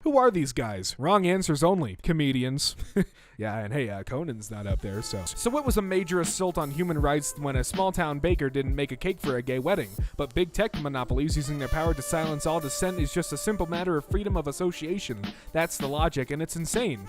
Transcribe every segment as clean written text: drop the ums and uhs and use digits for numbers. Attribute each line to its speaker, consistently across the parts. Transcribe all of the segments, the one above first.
Speaker 1: Who are these guys? Wrong answers only. Comedians. Yeah, and hey, Conan's not up there, so. So what was a major assault on human rights when a small-town baker didn't make a cake for a gay wedding? But big tech monopolies using their power to silence all dissent is just a simple matter of freedom of association. That's the logic, and it's insane.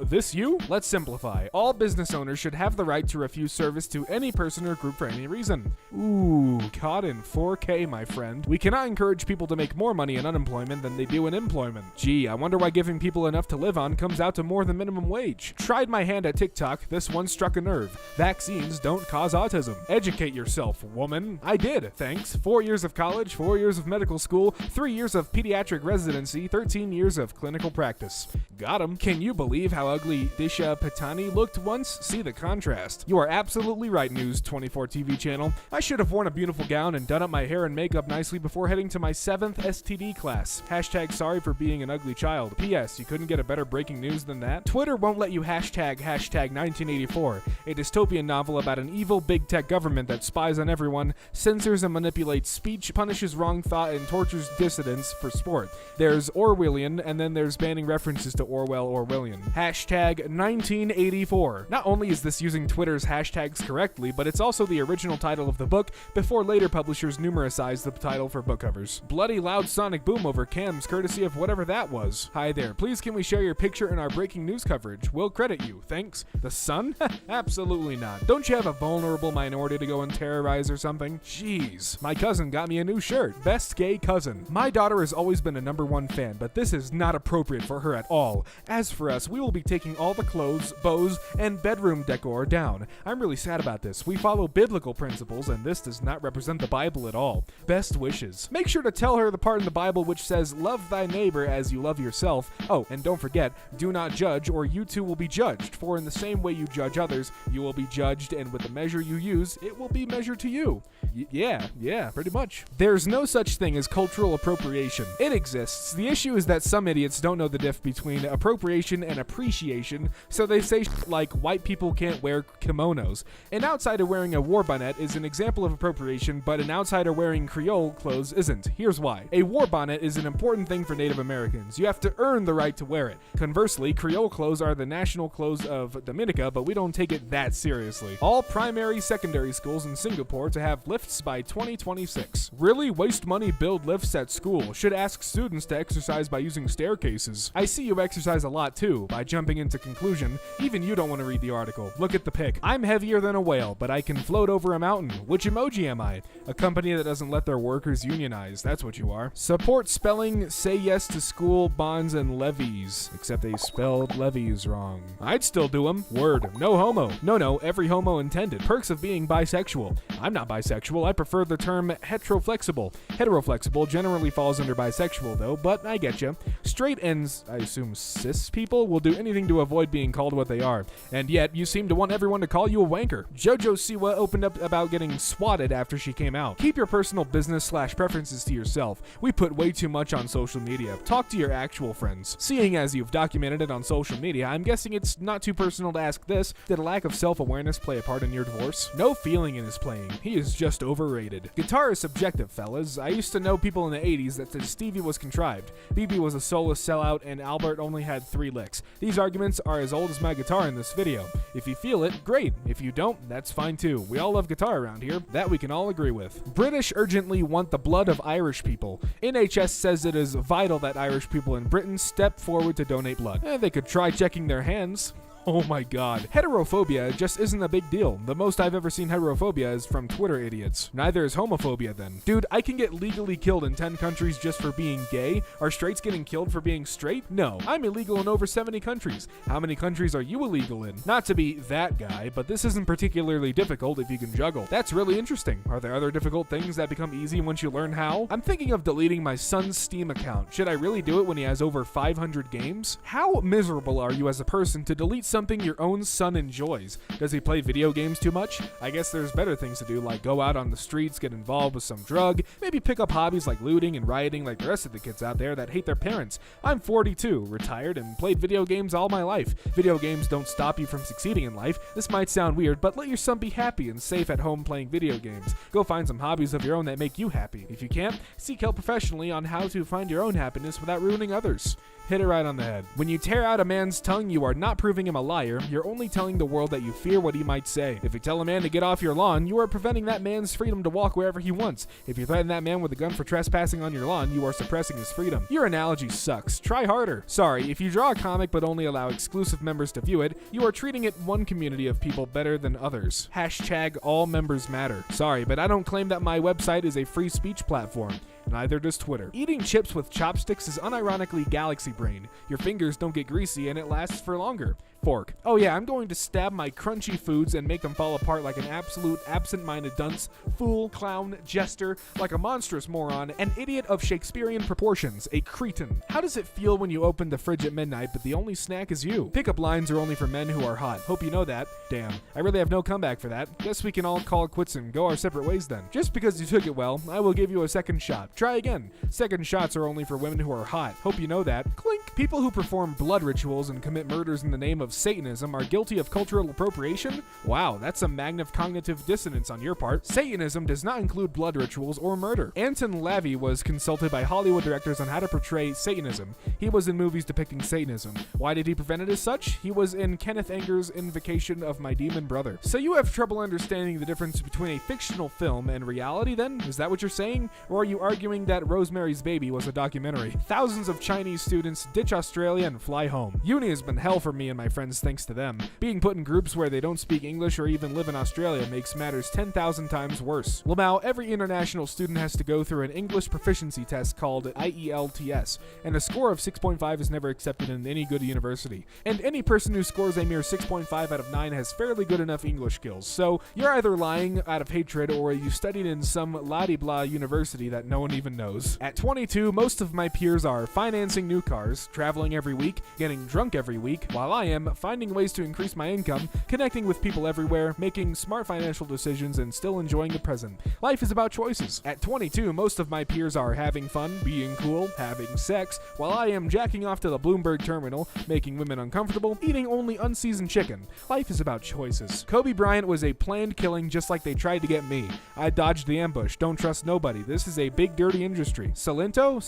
Speaker 1: This you? Let's simplify. All business owners should have the right to refuse service to any person or group for any reason. Ooh, caught in 4K, my friend. We cannot encourage people to make more money in unemployment than they do in employment. Gee, I wonder why giving people enough to live on comes out to more than minimum wage. Tried my hand at TikTok, this one struck a nerve. Vaccines don't cause autism. Educate yourself, woman. I did, thanks. 4 years of college, 4 years of medical school, 3 years of pediatric residency, 13 years of clinical practice. Got him. Can you believe how ugly Disha Patani looked once? See the contrast. You are absolutely right, News 24 TV channel. I should have worn a beautiful gown and done up my hair and makeup nicely before heading to my 7th STD class. Hashtag sorry for being an ugly child. P.S. You couldn't get a better breaking news than that? Twitter won't let you hashtag 1984, a dystopian novel about an evil big tech government that spies on everyone, censors and manipulates speech, punishes wrong thought, and tortures dissidents for sport. There's Orwellian, and then there's banning references to Orwellian. Hashtag 1984. Not only is this using Twitter's hashtags correctly, but it's also the original title of the book before later publishers numericized the title for book covers. Bloody loud sonic boom over cams courtesy of whatever that was. Hi there, please can we share your picture in our breaking news coverage? We'll credit you, thanks. The Sun? Absolutely not. Don't you have a vulnerable minority to go and terrorize or something? Jeez. My cousin got me a new shirt. Best gay cousin. My daughter has always been a #1 fan, but this is not appropriate for her at all. As for us, we will be taking all the clothes, bows, and bedroom decor down. I'm really sad about this. We follow biblical principles, and this does not represent the Bible at all. Best wishes. Make sure to tell her the part in the Bible which says, love thy neighbor as you love yourself. Oh, and don't forget, do not judge, or you too will be judged. For in the same way you judge others, you will be judged, and with the measure you use, it will be measured to you. Yeah, pretty much. There's no such thing as cultural appropriation. It exists. The issue is that some idiots don't know the diff between appropriation and appreciation, so they say shit like white people can't wear kimonos. An outsider wearing a war bonnet is an example of appropriation, but an outsider wearing Creole clothes isn't. Here's why. A war bonnet is an important thing for Native Americans. You have to earn the right to wear it. Conversely, Creole clothes are the national clothes of Dominica, but we don't take it that seriously. All primary, secondary schools in Singapore to have lifts by 2026. Really? Waste money, build lifts at school. Should ask students to exercise by using staircases. I see you exercise a lot too, by jumping into conclusion. Even you don't want to read the article. Look at the pic. I'm heavier than a whale, but I can float over a mountain. Which emoji am I? A company that doesn't let their workers unionize. That's what you are. Support spelling say yes to school bonds and levies. Except they spelled levies wrong. I'd still do them. Word. No homo. No, every homo intended. Perks of being bisexual. I'm not bisexual. I prefer the term heteroflexible. Heteroflexible generally falls under bisexual though, but I get you. Straight and, I assume, cis people will do anything to avoid being called what they are. And yet, you seem to want everyone to call you a wanker. JoJo Siwa opened up about getting swatted after she came out. Keep your personal business/preferences to yourself. We put way too much on social media. Talk to your actual friends. Seeing as you've documented it on social media, I'm guessing it's not too personal to ask this. Did a lack of self-awareness play a part in your divorce? No feeling in his playing. He is just overrated. Guitar is subjective, fellas. I used to know people in the 80s that said Stevie was contrived, BB was a soulless sellout, and Albert only had 3 licks. These arguments are as old as my guitar in this video. If you feel it, great. If you don't, that's fine too. We all love guitar around here. That we can all agree with. British urgently want the blood of Irish people. NHS says it is vital that Irish people in Britain step forward to donate blood. They could try checking their hands. Oh my god. Heterophobia just isn't a big deal. The most I've ever seen heterophobia is from Twitter idiots. Neither is homophobia then. Dude, I can get legally killed in 10 countries just for being gay. Are straights getting killed for being straight? No. I'm illegal in over 70 countries. How many countries are you illegal in? Not to be that guy, but this isn't particularly difficult if you can juggle. That's really interesting. Are there other difficult things that become easy once you learn how? I'm thinking of deleting my son's Steam account. Should I really do it when he has over 500 games? How miserable are you as a person to delete something your own son enjoys? Does he play video games too much? I guess there's better things to do, like go out on the streets, get involved with some drug, maybe pick up hobbies like looting and rioting like the rest of the kids out there that hate their parents. I'm 42, retired, and played video games all my life. Video games don't stop you from succeeding in life. This might sound weird, but let your son be happy and safe at home playing video games. Go find some hobbies of your own that make you happy. If you can't, seek help professionally on how to find your own happiness without ruining others. Hit it right on the head. When you tear out a man's tongue, you are not proving him a liar. You're only telling the world that you fear what he might say. If you tell a man to get off your lawn, you are preventing that man's freedom to walk wherever he wants. If you threaten that man with a gun for trespassing on your lawn, you are suppressing his freedom. Your analogy sucks. Try harder. Sorry, if you draw a comic but only allow exclusive members to view it, you are treating it one community of people better than others. Hashtag all members matter. Sorry, but I don't claim that my website is a free speech platform. Neither does Twitter. Eating chips with chopsticks is unironically galaxy brain. Your fingers don't get greasy and it lasts for longer. Fork. Oh yeah, I'm going to stab my crunchy foods and make them fall apart like an absolute absent-minded dunce, fool, clown, jester, like a monstrous moron, an idiot of Shakespearean proportions, a cretin. How does it feel when you open the fridge at midnight but the only snack is you? Pickup lines are only for men who are hot. Hope you know that. Damn. I really have no comeback for that. Guess we can all call it quits and go our separate ways then. Just because you took it well, I will give you a second shot. Try again. Second shots are only for women who are hot. Hope you know that. Clink. People who perform blood rituals and commit murders in the name of Satanism are guilty of cultural appropriation? Wow, that's a massive cognitive dissonance on your part. Satanism does not include blood rituals or murder. Anton LaVey was consulted by Hollywood directors on how to portray Satanism. He was in movies depicting Satanism. Why did he present it as such? He was in Kenneth Anger's Invocation of My Demon Brother. So you have trouble understanding the difference between a fictional film and reality then? Is that what you're saying? Or are you arguing that Rosemary's Baby was a documentary? Thousands of Chinese students ditch Australia and fly home. Uni has been hell for me and my friends thanks to them. Being put in groups where they don't speak English or even live in Australia makes matters 10,000 times worse. Lamau, every international student has to go through an English proficiency test called IELTS, and a score of 6.5 is never accepted in any good university. And any person who scores a mere 6.5 out of 9 has fairly good enough English skills. So you're either lying out of hatred or you studied in some la-di-blah university that no one even knows. At 22, most of my peers are financing new cars, traveling every week, getting drunk every week, while I am finding ways to increase my income, connecting with people everywhere, making smart financial decisions, and still enjoying the present. Life is about choices. At 22, most of my peers are having fun, being cool, having sex, while I am jacking off to the Bloomberg terminal, making women uncomfortable, eating only unseasoned chicken. Life is about choices. Kobe Bryant was a planned killing just like they tried to get me. I dodged the ambush. Don't trust nobody. This is a big dirty industry. Silento?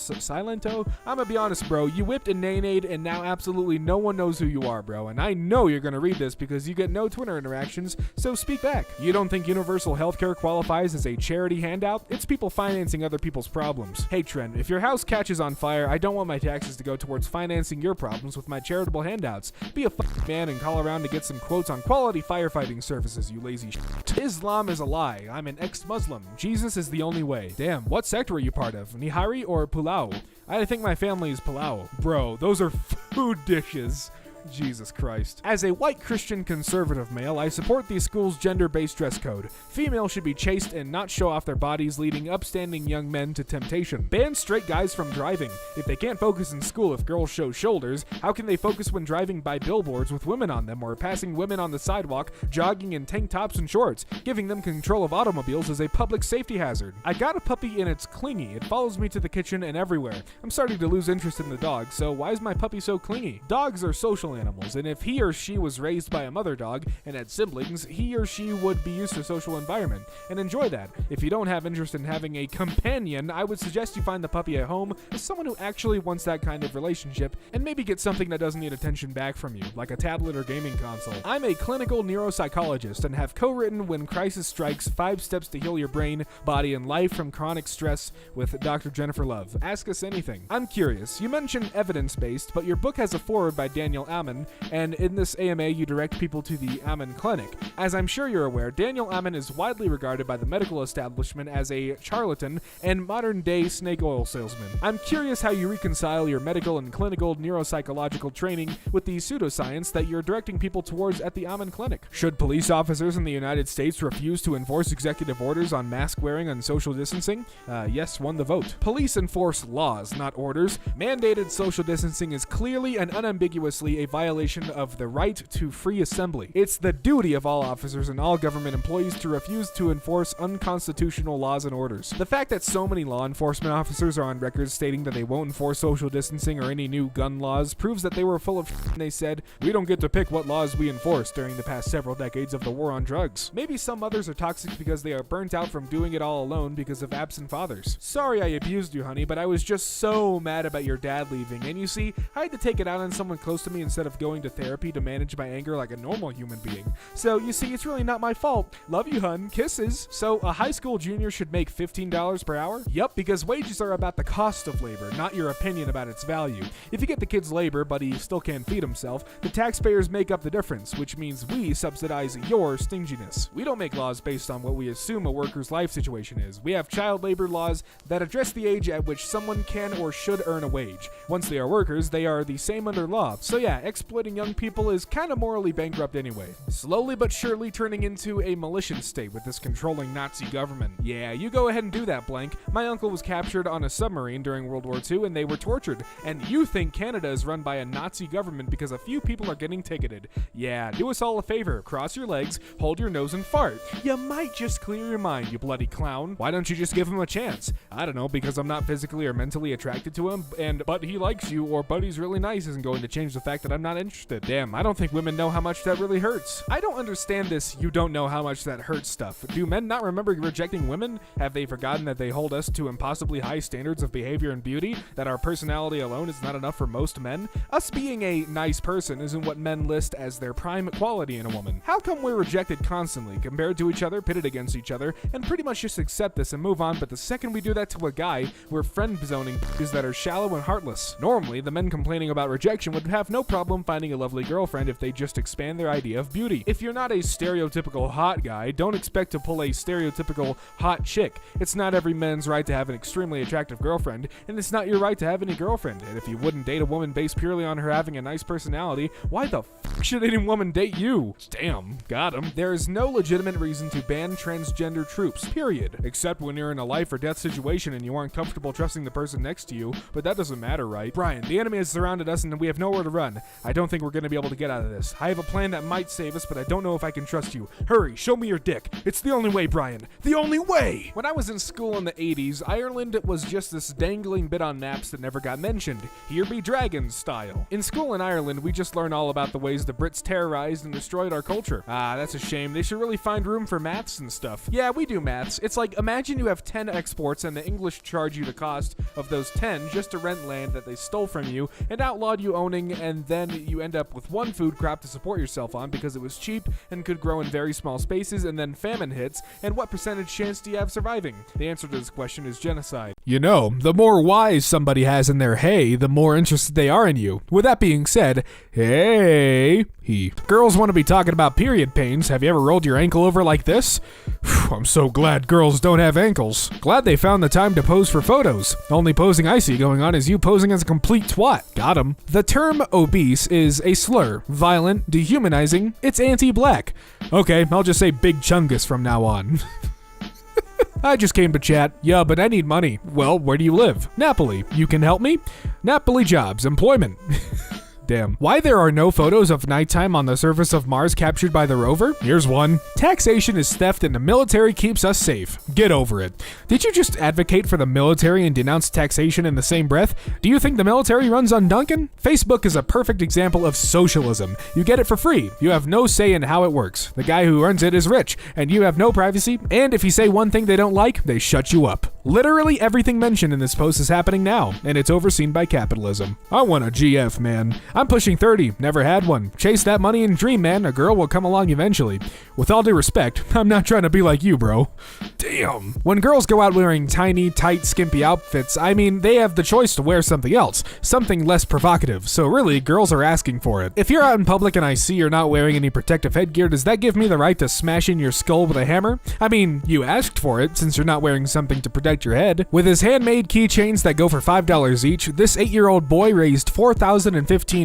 Speaker 1: I'm gonna be honest, bro. You whipped and nay-nayed and now absolutely no one knows who you are, bro. And I know you're gonna read this because you get no Twitter interactions, so speak back. You don't think universal healthcare qualifies as a charity handout? It's people financing other people's problems. Hey Trent, if your house catches on fire, I don't want my taxes to go towards financing your problems with my charitable handouts. Be a fucking man and call around to get some quotes on quality firefighting services, you lazy shit. Islam is a lie. I'm an ex-Muslim. Jesus is the only way. Damn, what sect were you part of? Nihari or Pulau? I think my family is Pulau. Bro, those are food dishes. Jesus Christ. As a white Christian conservative male, I support the school's gender-based dress code. Females should be chaste and not show off their bodies, leading upstanding young men to temptation. Ban straight guys from driving. If they can't focus in school if girls show shoulders, how can they focus when driving by billboards with women on them or passing women on the sidewalk, jogging in tank tops and shorts? Giving them control of automobiles is a public safety hazard. I got a puppy and it's clingy. It follows me to the kitchen and everywhere. I'm starting to lose interest in the dog, so why is my puppy so clingy? Dogs are social animals, and if he or she was raised by a mother dog and had siblings, he or she would be used to social environment and enjoy that. If you don't have interest in having a companion, I would suggest you find the puppy at home with someone who actually wants that kind of relationship and maybe get something that doesn't need attention back from you, like a tablet or gaming console. I'm a clinical neuropsychologist and have co-written When Crisis Strikes, 5 Steps to Heal Your Brain, Body, and Life from Chronic Stress with Dr. Jennifer Love. Ask us anything. I'm curious. You mentioned evidence-based, but your book has a foreword by Daniel Amen, and in this AMA you direct people to the Amen Clinic. As I'm sure you're aware, Daniel Amen is widely regarded by the medical establishment as a charlatan and modern-day snake oil salesman. I'm curious how you reconcile your medical and clinical neuropsychological training with the pseudoscience that you're directing people towards at the Amen Clinic. Should police officers in the United States refuse to enforce executive orders on mask wearing and social distancing? Yes won the vote. Police enforce laws, not orders. Mandated social distancing is clearly and unambiguously a violation of the right to free assembly. It's the duty of all officers and all government employees to refuse to enforce unconstitutional laws and orders. The fact that so many law enforcement officers are on record stating that they won't enforce social distancing or any new gun laws proves that they were full of shit. And they said, we don't get to pick what laws we enforce during the past several decades of the war on drugs. Maybe some mothers are toxic because they are burnt out from doing it all alone because of absent fathers. Sorry I abused you, honey, but I was just so mad about your dad leaving, and you see, I had to take it out on someone close to me instead of going to therapy to manage my anger like a normal human being. So, you see, it's really not my fault. Love you, hun. Kisses. So, a high school junior should make $15 per hour? Yup, because wages are about the cost of labor, not your opinion about its value. If you get the kid's labor, but he still can't feed himself, the taxpayers make up the difference, which means we subsidize your stinginess. We don't make laws based on what we assume a worker's life situation is. We have child labor laws that address the age at which someone can or should earn a wage. Once they are workers, they are the same under law. So yeah, exploiting young people is kind of morally bankrupt anyway. Slowly but surely turning into a militia state with this controlling Nazi government. Yeah, you go ahead and do that, blank. My uncle was captured on a submarine during World War II and they were tortured. And you think Canada is run by a Nazi government because a few people are getting ticketed. Yeah, do us all a favor. Cross your legs, hold your nose and fart. You might just clear your mind, you bloody clown. Why don't you just give him a chance? I don't know, because I'm not physically or mentally attracted to him, but he likes you, or but he's really nice isn't going to change the fact that I'm not interested. Damn, I don't think women know how much that really hurts. I don't understand this you don't know how much that hurts stuff. Do men not remember rejecting women? Have they forgotten that they hold us to impossibly high standards of behavior and beauty? That our personality alone is not enough for most men? Us being a nice person isn't what men list as their prime quality in a woman. How come we're rejected constantly, compared to each other, pitted against each other, and pretty much just accept this and move on, but the second we do that to a guy, we're friend zoning bitches that are shallow and heartless. Normally, the men complaining about rejection would have no problem finding a lovely girlfriend if they just expand their idea of beauty. If you're not a stereotypical hot guy, don't expect to pull a stereotypical hot chick. It's not every man's right to have an extremely attractive girlfriend, and it's not your right to have any girlfriend. And if you wouldn't date a woman based purely on her having a nice personality, why the f should any woman date you? Damn, got him. There is no legitimate reason to ban transgender troops, period. Except when you're in a life or death situation and you aren't comfortable trusting the person next to you, but that doesn't matter, right? Brian, the enemy has surrounded us and we have nowhere to run. I don't think we're going to be able to get out of this. I have a plan that might save us, but I don't know if I can trust you. Hurry, show me your dick. It's the only way, Brian. The only way! When I was in school in the 80s, Ireland was just this dangling bit on maps that never got mentioned. Here be dragons style. In school in Ireland, we just learned all about the ways the Brits terrorized and destroyed our culture. Ah, that's a shame. They should really find room for maths and stuff. Yeah, we do maths. It's like, imagine you have 10 exports and the English charge you the cost of those 10 just to rent land that they stole from you and outlawed you owning, and then you end up with one food crop to support yourself on because it was cheap and could grow in very small spaces, and then famine hits, and what percentage chance do you have surviving? The answer to this question is genocide. You know, the more Y's somebody has in their hey, the more interested they are in you. With that being said, hey, girls want to be talking about period pains. Have you ever rolled your ankle over like this? I'm so glad girls don't have ankles. Glad they found the time to pose for photos. Only posing I see going on is you posing as a complete twat. Got him. The term obese is a slur, violent, dehumanizing, it's anti-black. Okay, I'll just say Big Chungus from now on. I just came to chat. Yeah, but I need money. Well, where do you live? Napoli. You can help me? Napoli jobs, employment. Damn. Why there are no photos of nighttime on the surface of Mars captured by the rover? Here's one. Taxation is theft and the military keeps us safe. Get over it. Did you just advocate for the military and denounce taxation in the same breath? Do you think the military runs on Duncan? Facebook is a perfect example of socialism. You get it for free. You have no say in how it works. The guy who runs it is rich, and you have no privacy, and if you say one thing they don't like, they shut you up. Literally everything mentioned in this post is happening now, and it's overseen by capitalism. I want a GF, man. I'm pushing 30, never had one. Chase that money and dream, man. A girl will come along eventually. With all due respect, I'm not trying to be like you, bro. Damn. When girls go out wearing tiny, tight, skimpy outfits, I mean, they have the choice to wear something else, something less provocative, so really, girls are asking for it. If you're out in public and I see you're not wearing any protective headgear, does that give me the right to smash in your skull with a hammer? I mean, you asked for it, since you're not wearing something to protect your head. With his handmade keychains that go for $5 each, this 8-year-old boy raised $4,015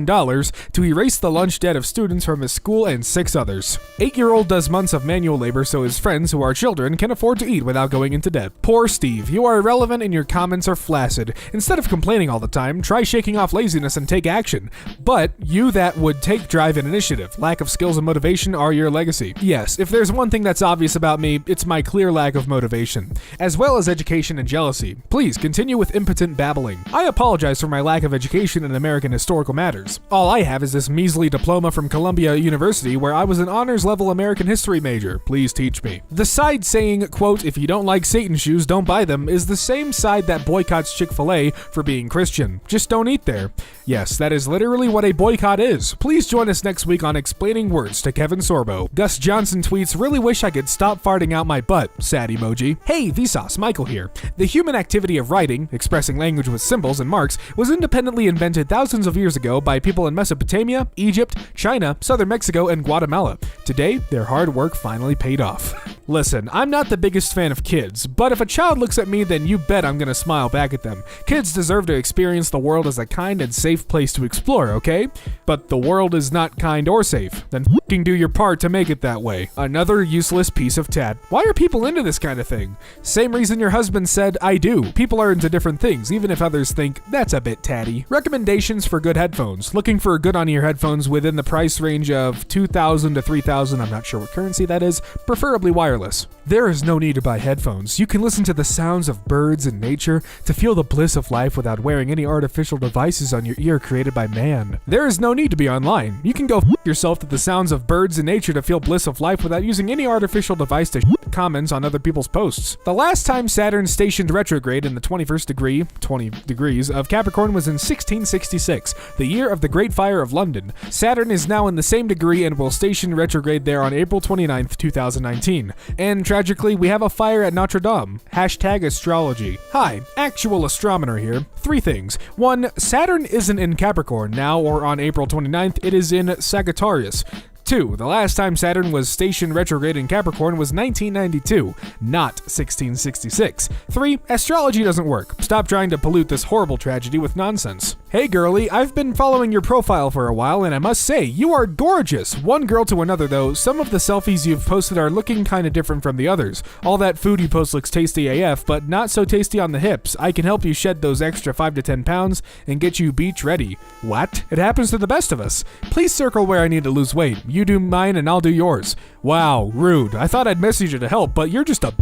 Speaker 1: to erase the lunch debt of students from his school and 6 others. 8-year-old does months of manual labor so his friends, who are children, can afford to eat without going into debt. Poor Steve, you are irrelevant and your comments are flaccid. Instead of complaining all the time, try shaking off laziness and take action. But you that would take drive and initiative. Lack of skills and motivation are your legacy. Yes, if there's one thing that's obvious about me, it's my clear lack of motivation, as well as education and jealousy. Please continue with impotent babbling. I apologize for my lack of education in American historical matters. All I have is this measly diploma from Columbia University where I was an honors level American history major. Please teach me. The side saying, quote, if you don't like Satan shoes, don't buy them, is the same side that boycotts Chick-fil-A for being Christian. Just don't eat there. Yes, that is literally what a boycott is. Please join us next week on Explaining Words to Kevin Sorbo. Gus Johnson tweets, really wish I could stop farting out my butt. Sad emoji. Hey, Vsauce, Michael here. The human activity of writing, expressing language with symbols and marks, was independently invented thousands of years ago by people in Mesopotamia, Egypt, China, southern Mexico, and Guatemala. Today, their hard work finally paid off. Listen, I'm not the biggest fan of kids, but if a child looks at me, then you bet I'm gonna smile back at them. Kids deserve to experience the world as a kind and safe place to explore, okay? But the world is not kind or safe. Then f***ing do your part to make it that way. Another useless piece of tat. Why are people into this kind of thing? Same reason your husband said, I do. People are into different things, even if others think, that's a bit tatty. Recommendations for good headphones. Looking for good on-ear headphones within the price range of $2,000 to $3,000, I'm not sure what currency that is, preferably wireless. There is no need to buy headphones. You can listen to the sounds of birds and nature to feel the bliss of life without wearing any artificial devices on your ear created by man. There is no need to be online. You can go f*** yourself to the sounds of birds and nature to feel bliss of life without using any artificial device to comments on other people's posts. The last time Saturn stationed retrograde in the 21st degree, 20 degrees, of Capricorn was in 1666, the year of the Great Fire of London. Saturn is now in the same degree and will station retrograde there on April 29th, 2019. And tragically, we have a fire at Notre Dame. Hashtag astrology. Hi, actual astronomer here. 3 things. 1, Saturn isn't in Capricorn now or on April 29th, it is in Sagittarius. 2, the last time Saturn was stationed retrograde in Capricorn was 1992, not 1666. 3, astrology doesn't work. Stop trying to pollute this horrible tragedy with nonsense. Hey girlie, I've been following your profile for a while and I must say, you are gorgeous. One girl to another though, some of the selfies you've posted are looking kinda different from the others. All that food you post looks tasty AF, but not so tasty on the hips. I can help you shed those extra 5 to 10 pounds and get you beach ready. What? It happens to the best of us. Please circle where I need to lose weight. You do mine and I'll do yours. Wow, rude. I thought I'd message you to help, but you're just a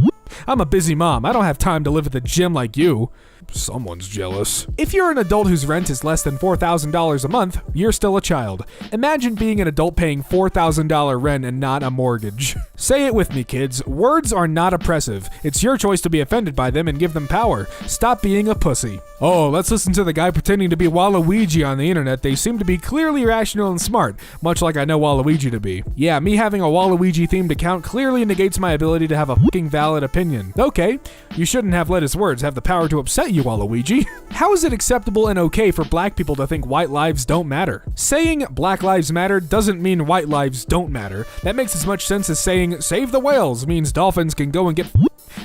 Speaker 1: I'm a busy mom. I don't have time to live at the gym like you. Someone's jealous. If you're an adult whose rent is less than $4,000 a month, you're still a child. Imagine being an adult paying $4,000 rent and not a mortgage. Say it with me, kids. Words are not oppressive. It's your choice to be offended by them and give them power. Stop being a pussy. Oh, let's listen to the guy pretending to be Waluigi on the internet. They seem to be clearly rational and smart, much like I know Waluigi to be. Yeah, me having a Waluigi-themed account clearly negates my ability to have a fucking valid opinion. Okay, you shouldn't have let his words have the power to upset you, Waluigi. How is it acceptable and okay for black people to think white lives don't matter? Saying Black Lives Matter doesn't mean white lives don't matter. That makes as much sense as saying save the whales means dolphins can go and get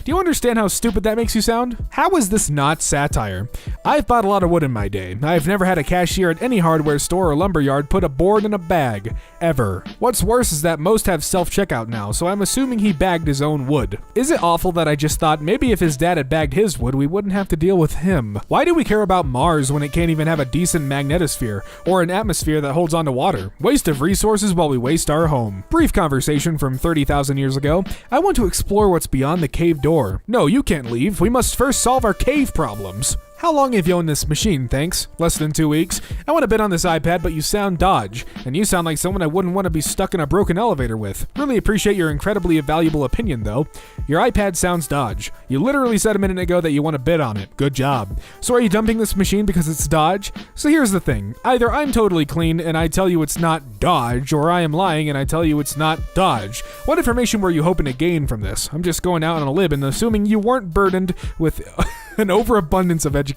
Speaker 1: Do you understand how stupid that makes you sound? How is this not satire? I've bought a lot of wood in my day. I've never had a cashier at any hardware store or lumberyard put a board in a bag. Ever. What's worse is that most have self-checkout now, so I'm assuming he bagged his own wood. Is it awful that I just thought maybe if his dad had bagged his wood, we wouldn't have to deal with him? Why do we care about Mars when it can't even have a decent magnetosphere or an atmosphere that holds onto water? Waste of resources while we waste our home. Brief conversation from 30,000 years ago. I want to explore what's beyond the cave door. No, you can't leave. We must first solve our cave problems. How long have you owned this machine, thanks? Less than 2 weeks. I want to bid on this iPad, but you sound Dodge. And you sound like someone I wouldn't want to be stuck in a broken elevator with. Really appreciate your incredibly valuable opinion, though. Your iPad sounds Dodge. You literally said a minute ago that you want to bid on it. Good job. So are you dumping this machine because it's Dodge? So here's the thing. Either I'm totally clean and I tell you it's not Dodge, or I am lying and I tell you it's not Dodge. What information were you hoping to gain from this? I'm just going out on a limb and assuming you weren't burdened with an overabundance of education.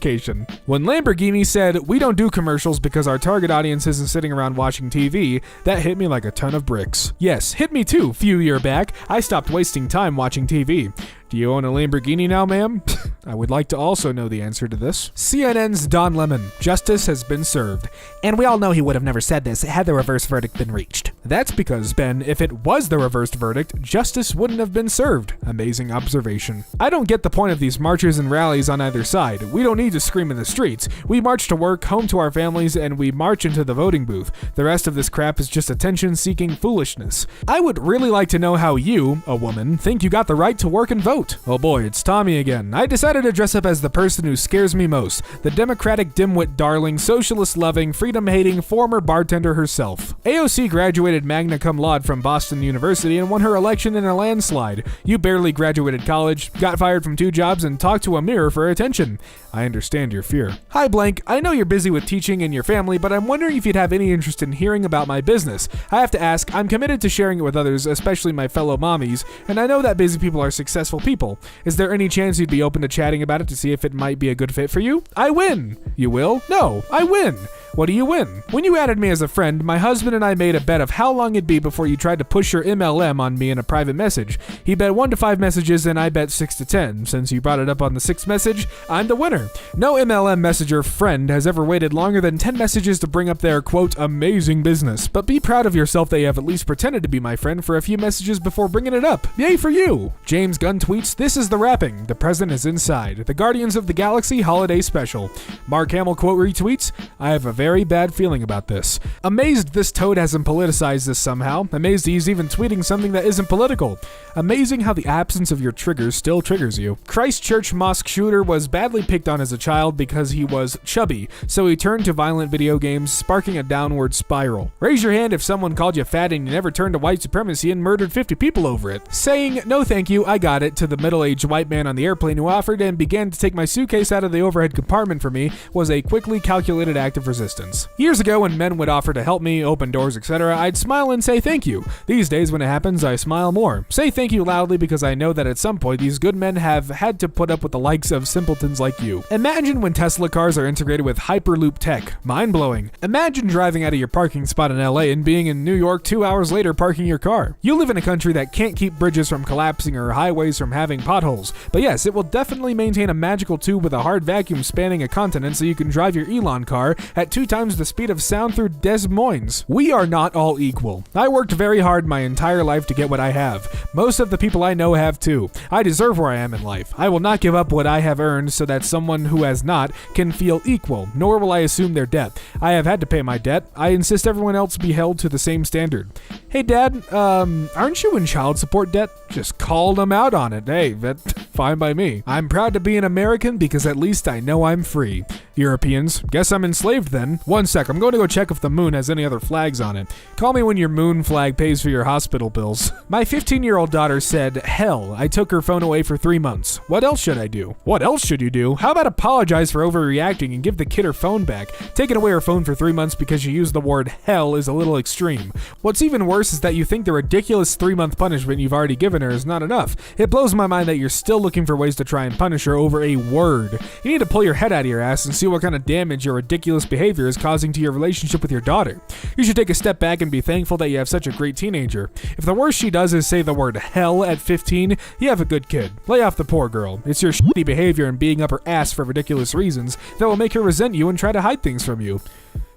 Speaker 1: When Lamborghini said, we don't do commercials because our target audience isn't sitting around watching TV, that hit me like a ton of bricks. Yes, hit me too, few years back. I stopped wasting time watching TV. Do you own a Lamborghini now, ma'am? I would like to also know the answer to this. CNN's Don Lemon. Justice has been served.
Speaker 2: And we all know he would have never said this had the reverse verdict been reached.
Speaker 1: That's because, Ben, if it was the reversed verdict, justice wouldn't have been served. Amazing observation. I don't get the point of these marches and rallies on either side. We don't need to scream in the streets. We march to work, home to our families, and we march into the voting booth. The rest of this crap is just attention-seeking foolishness. I would really like to know how you, a woman, think you got the right to work and vote. Oh boy, it's Tommy again. I decided to dress up as the person who scares me most. The Democratic dimwit darling, socialist-loving, freedom-hating former bartender herself. AOC graduated magna cum laude from Boston University and won her election in a landslide. You barely graduated college, got fired from 2 jobs, and talked to a mirror for attention. I understand your fear. Hi Blank, I know you're busy with teaching and your family, but I'm wondering if you'd have any interest in hearing about my business. I have to ask, I'm committed to sharing it with others, especially my fellow mommies, and I know that busy people are successful people. Is there any chance you'd be open to chatting about it to see if it might be a good fit for you? I win! You will? No, I win! What do you win? When you added me as a friend, my husband and I made a bet of how long it'd be before you tried to push your MLM on me in a private message. He bet 1 to 5 messages and I bet 6 to 10. Since you brought it up on the 6th message, I'm the winner. No MLM messenger friend has ever waited longer than 10 messages to bring up their, quote, amazing business. But be proud of yourself that you have at least pretended to be my friend for a few messages before bringing it up. Yay for you! James Gunn tweets, this is the wrapping. The president is inside. The Guardians of the Galaxy holiday special. Mark Hamill quote retweets, I have a very bad feeling about this. Amazed this toad hasn't politicized this somehow. Amazed he's even tweeting something that isn't political. Amazing how the absence of your triggers still triggers you. Christchurch mosque shooter was badly picked on as a child because he was chubby, so he turned to violent video games, sparking a downward spiral. Raise your hand if someone called you fat and you never turned to white supremacy and murdered 50 people over it. Saying, no thank you, I got it, to the middle-aged white man on the airplane who offered and began to take my suitcase out of the overhead compartment for me was a quickly calculated act of resistance. Years ago, when men would offer to help me, open doors, etc., I'd smile and say thank you. These days, when it happens, I smile more. Say thank you loudly because I know that at some point, these good men have had to put up with the likes of simpletons like you. Imagine when Tesla cars are integrated with Hyperloop tech. Mind-blowing. Imagine driving out of your parking spot in LA and being in New York 2 hours later parking your car. You live in a country that can't keep bridges from collapsing or highways from having potholes. But yes, it will definitely maintain a magical tube with a hard vacuum spanning a continent so you can drive your Elon car at 2 times the speed of sound through Des Moines. We are not all equal. I worked very hard my entire life to get what I have. Most of the people I know have too. I deserve where I am in life. I will not give up what I have earned so that someone who has not can feel equal, nor will I assume their debt. I have had to pay my debt. I insist everyone else be held to the same standard. Hey Dad, aren't you in child support debt? Just called them out on it. Hey, that's fine by me. I'm proud to be an American because at least I know I'm free. Europeans, guess I'm enslaved then. One sec, I'm going to go check if the moon has any other flags on it. Call me when your moon flag pays for your hospital bills. My 15-year-old daughter said, hell, I took her phone away for 3 months. What else should I do? What else should you do? How about apologize for overreacting and give the kid her phone back? Taking away her phone for 3 months because you used the word hell is a little extreme. What's even worse is that you think the ridiculous 3-month punishment you've already given her is not enough. It blows my mind that you're still looking for ways to try and punish her over a word. You need to pull your head out of your ass and see what kind of damage your ridiculous behavior is causing to your relationship with your daughter. You should take a step back and be thankful that you have such a great teenager. If the worst she does is say the word hell at 15, you have a good kid. Lay off the poor girl. It's your shitty behavior and being up her ass for ridiculous reasons that will make her resent you and try to hide things from you.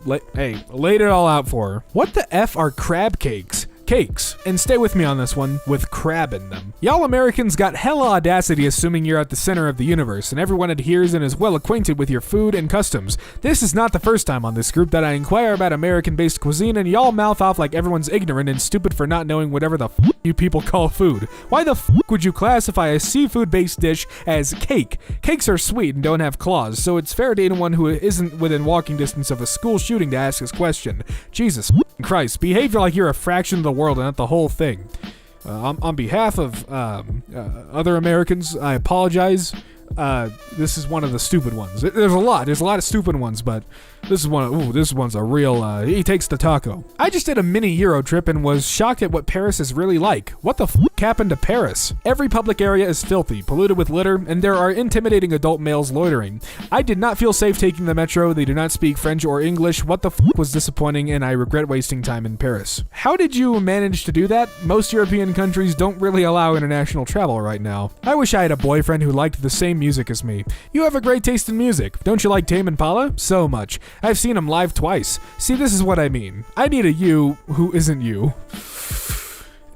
Speaker 1: Laid it all out for her. What the F are crab cakes? Cakes, and stay with me on this one, with crab in them. Y'all Americans got hella audacity assuming you're at the center of the universe and everyone adheres and is well acquainted with your food and customs. This is not the first time on this group that I inquire about American-based cuisine and y'all mouth off like everyone's ignorant and stupid for not knowing whatever the f*** you people call food. Why the f*** would you classify a seafood-based dish as cake? Cakes are sweet and don't have claws, so it's fair to anyone who isn't within walking distance of a school shooting to ask this question. Jesus Christ, behave like you're a fraction of the world and not the whole thing. On behalf of other Americans, I apologize. This is one of the stupid ones. There's a lot of stupid ones, but this one's a real, he takes the taco. I just did a mini Euro trip and was shocked at what Paris is really like. What the f*** happened to Paris? Every public area is filthy, polluted with litter, and there are intimidating adult males loitering. I did not feel safe taking the metro. They do not speak French or English. What the f*** was disappointing, and I regret wasting time in Paris. How did you manage to do that? Most European countries don't really allow international travel right now. I wish I had a boyfriend who liked the same music as me. You have a great taste in music. Don't you like Tame Impala? So much. I've seen him live twice. See, this is what I mean. I need a you who isn't you.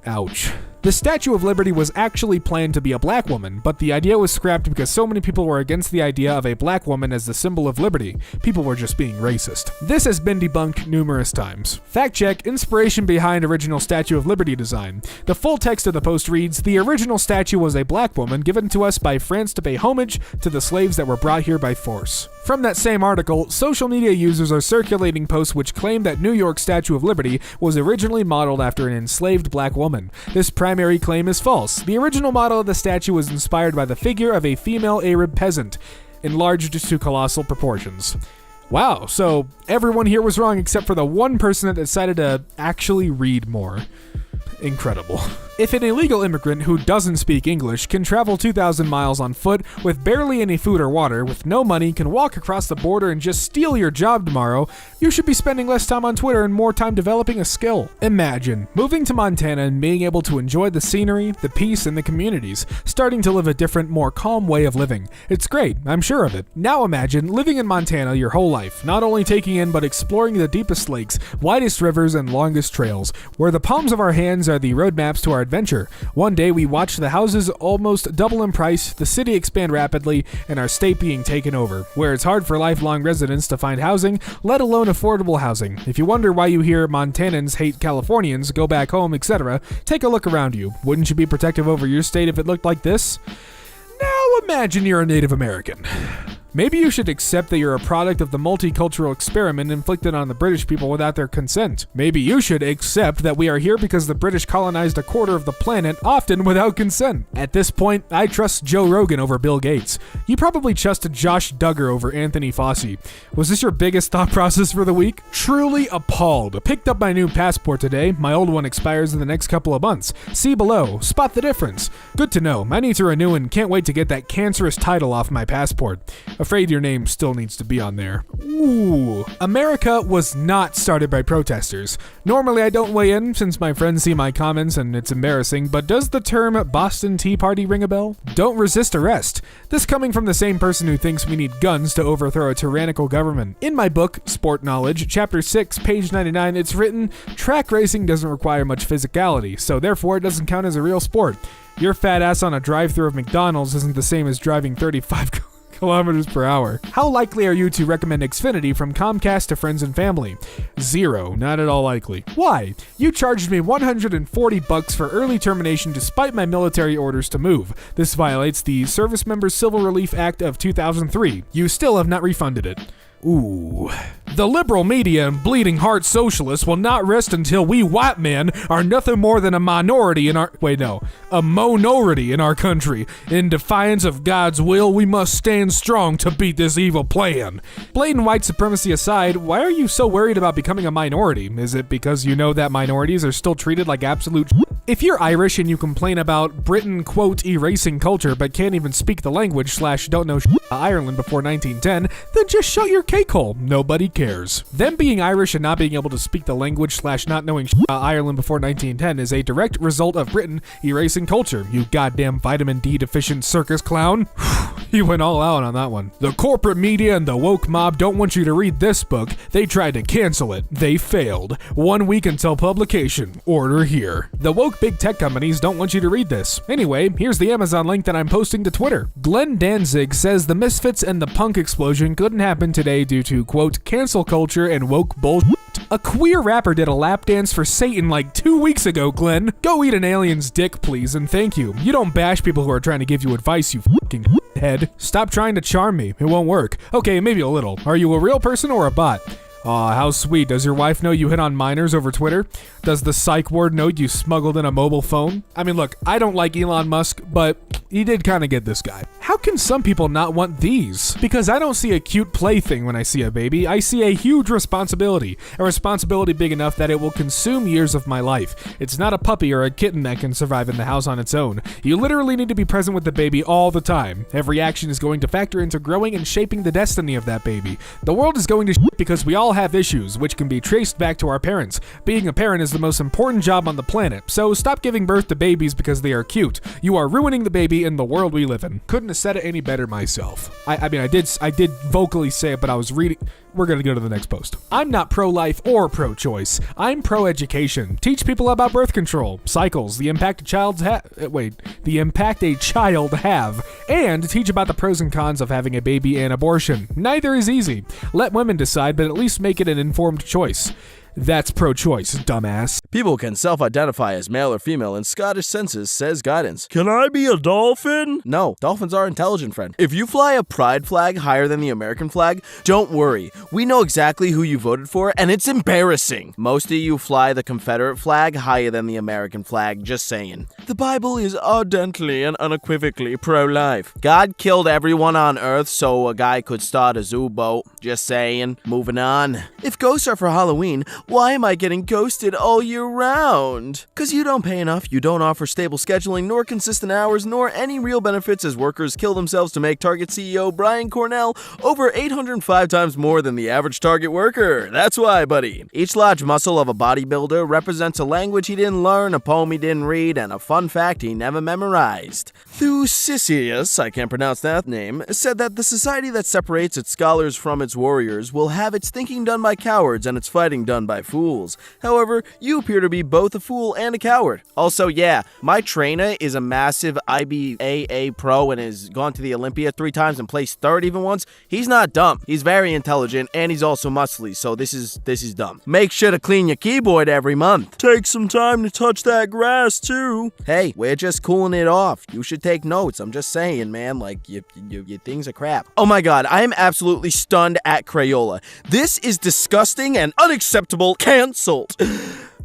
Speaker 1: Ouch. The Statue of Liberty was actually planned to be a black woman, but the idea was scrapped because so many people were against the idea of a black woman as the symbol of liberty. People were just being racist. This has been debunked numerous times. Fact check, inspiration behind original Statue of Liberty design. The full text of the post reads, "The original statue was a black woman given to us by France to pay homage to the slaves that were brought here by force." From that same article, social media users are circulating posts which claim that New York's Statue of Liberty was originally modeled after an enslaved black woman. This primary claim is false. The original model of the statue was inspired by the figure of a female Arab peasant, enlarged to colossal proportions. Wow, so everyone here was wrong except for the one person that decided to actually read more. Incredible. If an illegal immigrant who doesn't speak English can travel 2,000 miles on foot with barely any food or water, with no money, can walk across the border and just steal your job tomorrow, you should be spending less time on Twitter and more time developing a skill. Imagine moving to Montana and being able to enjoy the scenery, the peace, and the communities, starting to live a different, more calm way of living. It's great, I'm sure of it. Now imagine living in Montana your whole life, not only taking in but exploring the deepest lakes, widest rivers, and longest trails, where the palms of our hands are the roadmaps to our adventure. One day we watched the houses almost double in price, the city expand rapidly, and our state being taken over, where it's hard for lifelong residents to find housing, let alone affordable housing. If you wonder why you hear Montanans hate Californians, go back home, etc., take a look around you. Wouldn't you be protective over your state if it looked like this? Now imagine you're a Native American. Maybe you should accept that you're a product of the multicultural experiment inflicted on the British people without their consent. Maybe you should accept that we are here because the British colonized a quarter of the planet, often without consent. At this point, I trust Joe Rogan over Bill Gates. You probably trusted Josh Duggar over Anthony Fauci. Was this your biggest thought process for the week? Truly appalled. Picked up my new passport today. My old one expires in the next couple of months. See below. Spot the difference. Good to know. I need to renew and can't wait to get that cancerous title off my passport. Afraid your name still needs to be on there. Ooh. America was not started by protesters. Normally I don't weigh in since my friends see my comments and it's embarrassing, but does the term Boston Tea Party ring a bell? Don't resist arrest. This coming from the same person who thinks we need guns to overthrow a tyrannical government. In my book, Sport Knowledge, Chapter 6, page 99, it's written, track racing doesn't require much physicality, so therefore it doesn't count as a real sport. Your fat ass on a drive-thru of McDonald's isn't the same as driving 35 kilometers per hour. How likely are you to recommend Xfinity from Comcast to friends and family? 0, not at all likely. Why? You charged me $140 for early termination despite my military orders to move. This violates the Service Members Civil Relief Act of 2003. You still have not refunded it. Ooh. The liberal media and bleeding heart socialists will not rest until we white men are nothing more than a minority in our minority in our country. In defiance of God's will, we must stand strong to beat this evil plan. Blatant white supremacy aside, why are you so worried about becoming a minority? Is it because you know that minorities are still treated like absolute shit? If you're Irish and you complain about Britain, quote, erasing culture but can't even speak the language / don't know shit about Ireland before 1910, then just shut your cake hole. Nobody cares. Them being Irish and not being able to speak the language / not knowing shit about Ireland before 1910 is a direct result of Britain erasing culture, you goddamn vitamin D deficient circus clown. You went all out on that one. The corporate media and the woke mob don't want you to read this book. They tried to cancel it. They failed. 1 week until publication. Order here. The woke big tech companies don't want you to read this. Anyway, here's the Amazon link that I'm posting to Twitter. Glenn Danzig says the misfits and the punk explosion couldn't happen today due to, quote, cancel culture and woke bullshit. A queer rapper did a lap dance for Satan like 2 weeks ago, Glenn. Go eat an alien's dick, please, and thank you. You don't bash people who are trying to give you advice, you fucking head. Stop trying to charm me. It won't work. Okay, maybe a little. Are you a real person or a bot? Aw, how sweet. Does your wife know you hit on minors over Twitter? Does the psych ward know you smuggled in a mobile phone? I mean, look, I don't like Elon Musk, but he did kind of get this guy. How can some people not want these? Because I don't see a cute plaything when I see a baby. I see a huge responsibility. A responsibility big enough that it will consume years of my life. It's not a puppy or a kitten that can survive in the house on its own. You literally need to be present with the baby all the time. Every action is going to factor into growing and shaping the destiny of that baby. The world is going to shit because we all have issues, which can be traced back to our parents. Being a parent is the most important job on the planet, so stop giving birth to babies because they are cute. You are ruining the baby in the world we live in. Couldn't have said it any better myself. I did vocally say it, but I was reading. We're going to go to the next post. I'm not pro-life or pro-choice. I'm pro-education. Teach people about birth control, cycles, the impact a child have, and teach about the pros and cons of having a baby and abortion. Neither is easy. Let women decide, but at least make it an informed choice. That's pro-choice, dumbass.
Speaker 3: People can self-identify as male or female in Scottish census, says guidance. Can I be a dolphin? No, dolphins are intelligent, friend. If you fly a pride flag higher than the American flag, don't worry. We know exactly who you voted for, and it's embarrassing. Most of you fly the Confederate flag higher than the American flag, just saying. The Bible is ardently and unequivocally pro-life. God killed everyone on Earth so a guy could start a zoo boat. Just saying. Moving on. If ghosts are for Halloween, why am I getting ghosted all year round? Cause you don't pay enough, you don't offer stable scheduling, nor consistent hours, nor any real benefits as workers kill themselves to make Target CEO Brian Cornell over 805 times more than the average Target worker. That's why, buddy. Each large muscle of a bodybuilder represents a language he didn't learn, a poem he didn't read, and a fun fact he never memorized. Thucydides, I can't pronounce that name, said that the society that separates its scholars from its warriors will have its thinking done by cowards and its fighting done by fools. However, you appear to be both a fool and a coward. Also, yeah, my trainer is a massive IBAA pro and has gone to the Olympia 3 times and placed 3rd even once. He's not dumb. He's very intelligent and he's also muscly, so this is dumb. Make sure to clean your keyboard every month. Take some time to touch that grass too. Hey, we're just cooling it off. You should take notes. I'm just saying, man, like your things are crap. Oh my god, I am absolutely stunned at Crayola. This is disgusting and unacceptable. Cancelled.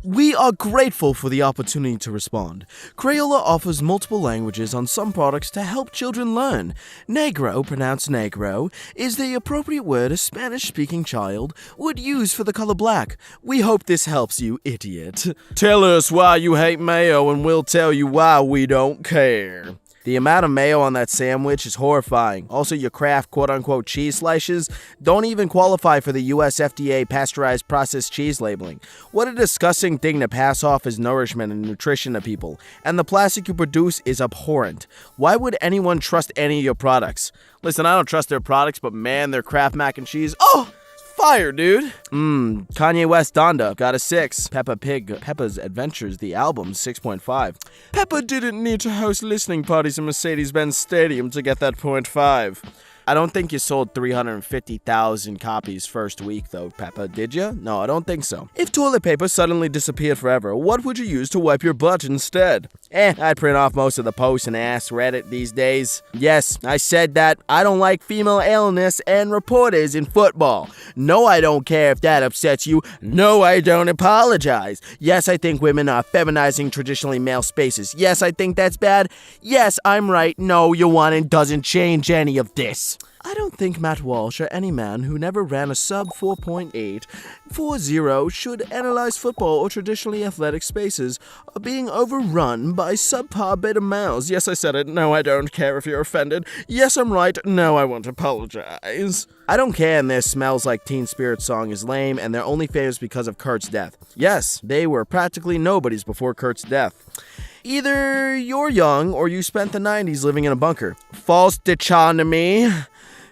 Speaker 3: We are grateful for the opportunity to respond. Crayola offers multiple languages on some products to help children learn. Negro, pronounced negro, is the appropriate word a Spanish-speaking child would use for the color black. We hope this helps you, idiot. Tell us why you hate mayo and we'll tell you why we don't care. The amount of mayo on that sandwich is horrifying. Also, your Kraft quote-unquote cheese slices don't even qualify for the US FDA pasteurized processed cheese labeling. What a disgusting thing to pass off as nourishment and nutrition to people. And the plastic you produce is abhorrent. Why would anyone trust any of your products? Listen, I don't trust their products, but man, their Kraft mac and cheese, oh! Fire, dude. Kanye West Donda got a 6. Peppa's Adventures, the album, 6.5. Peppa didn't need to host listening parties in Mercedes-Benz Stadium to get that 0.5. I don't think you sold 350,000 copies first week, though, Peppa, did you? No, I don't think so. If toilet paper suddenly disappeared forever, what would you use to wipe your butt instead? I'd print off most of the posts and ask Reddit these days. Yes, I said that. I don't like female illness and reporters in football. No, I don't care if that upsets you. No, I don't apologize. Yes, I think women are feminizing traditionally male spaces. Yes, I think that's bad. Yes, I'm right. No, you want it doesn't change any of this. I don't think Matt Walsh or any man who never ran a sub 4.840 should analyze football or traditionally athletic spaces are being overrun by subpar beta males. Yes, I said it. No, I don't care if you're offended. Yes, I'm right. No, I won't apologize. I don't care and their Smells Like Teen Spirit song is lame and they're only famous because of Kurt's death. Yes, they were practically nobodies before Kurt's death. Either you're young or you spent the 90s living in a bunker. False dichotomy.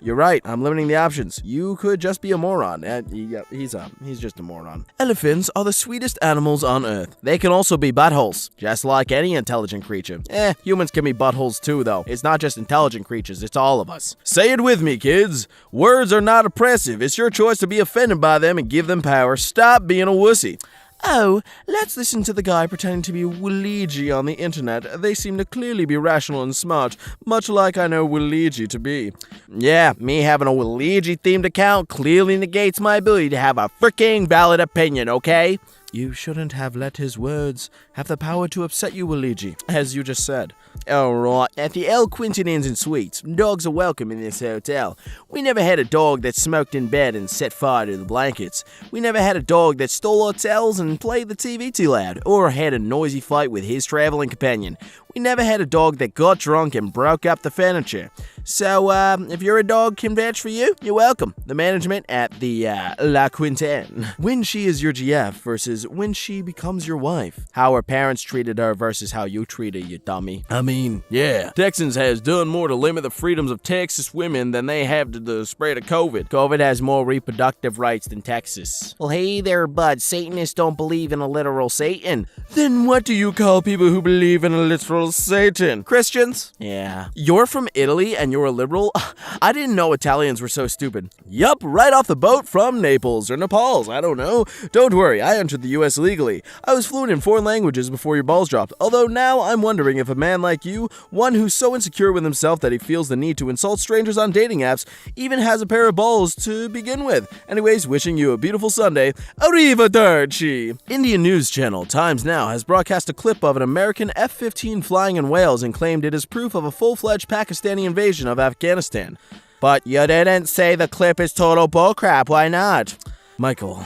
Speaker 3: You're right, I'm limiting the options. You could just be a moron. He's just a moron. Elephants are the sweetest animals on Earth. They can also be buttholes, just like any intelligent creature. Humans can be buttholes too, though. It's not just intelligent creatures, it's all of us. Say it with me, kids. Words are not oppressive. It's your choice to be offended by them and give them power. Stop being a wussy. Oh, let's listen to the guy pretending to be Luigi on the internet. They seem to clearly be rational and smart, much like I know Luigi to be. Yeah, me having a Luigi-themed account clearly negates my ability to have a freaking valid opinion, okay? You shouldn't have let his words have the power to upset you, Luigi, as you just said. Alright, at the El Quinton Inns and Suites, dogs are welcome in this hotel. We never had a dog that smoked in bed and set fire to the blankets. We never had a dog that stole our towels and played the TV too loud, or had a noisy fight with his traveling companion. We never had a dog that got drunk and broke up the furniture. So, if you're a dog can vouch for you, you're welcome. The management at the, La Quintaine. When she is your GF versus when she becomes your wife. How her parents treated her versus how you treat her, you dummy. I mean, yeah. Texans has done more to limit the freedoms of Texas women than they have to the spread of COVID. COVID has more reproductive rights than Texas. Well, hey there, bud. Satanists don't believe in a literal Satan. Then what do you call people who believe in a literal Satan? Christians? Yeah. You're from Italy and you're a liberal? I didn't know Italians were so stupid. Yup, right off the boat from Naples or Nepal's, I don't know. Don't worry, I entered the US legally. I was fluent in 4 languages before your balls dropped, although now I'm wondering if a man like you, one who's so insecure with himself that he feels the need to insult strangers on dating apps, even has a pair of balls to begin with. Anyways, wishing you a beautiful Sunday. Arrivederci! Indian news channel Times Now has broadcast a clip of an American F-15 flying in Wales and claimed it is proof of a full-fledged Pakistani invasion of Afghanistan. But you didn't say the clip is total bullcrap, why not? Michael,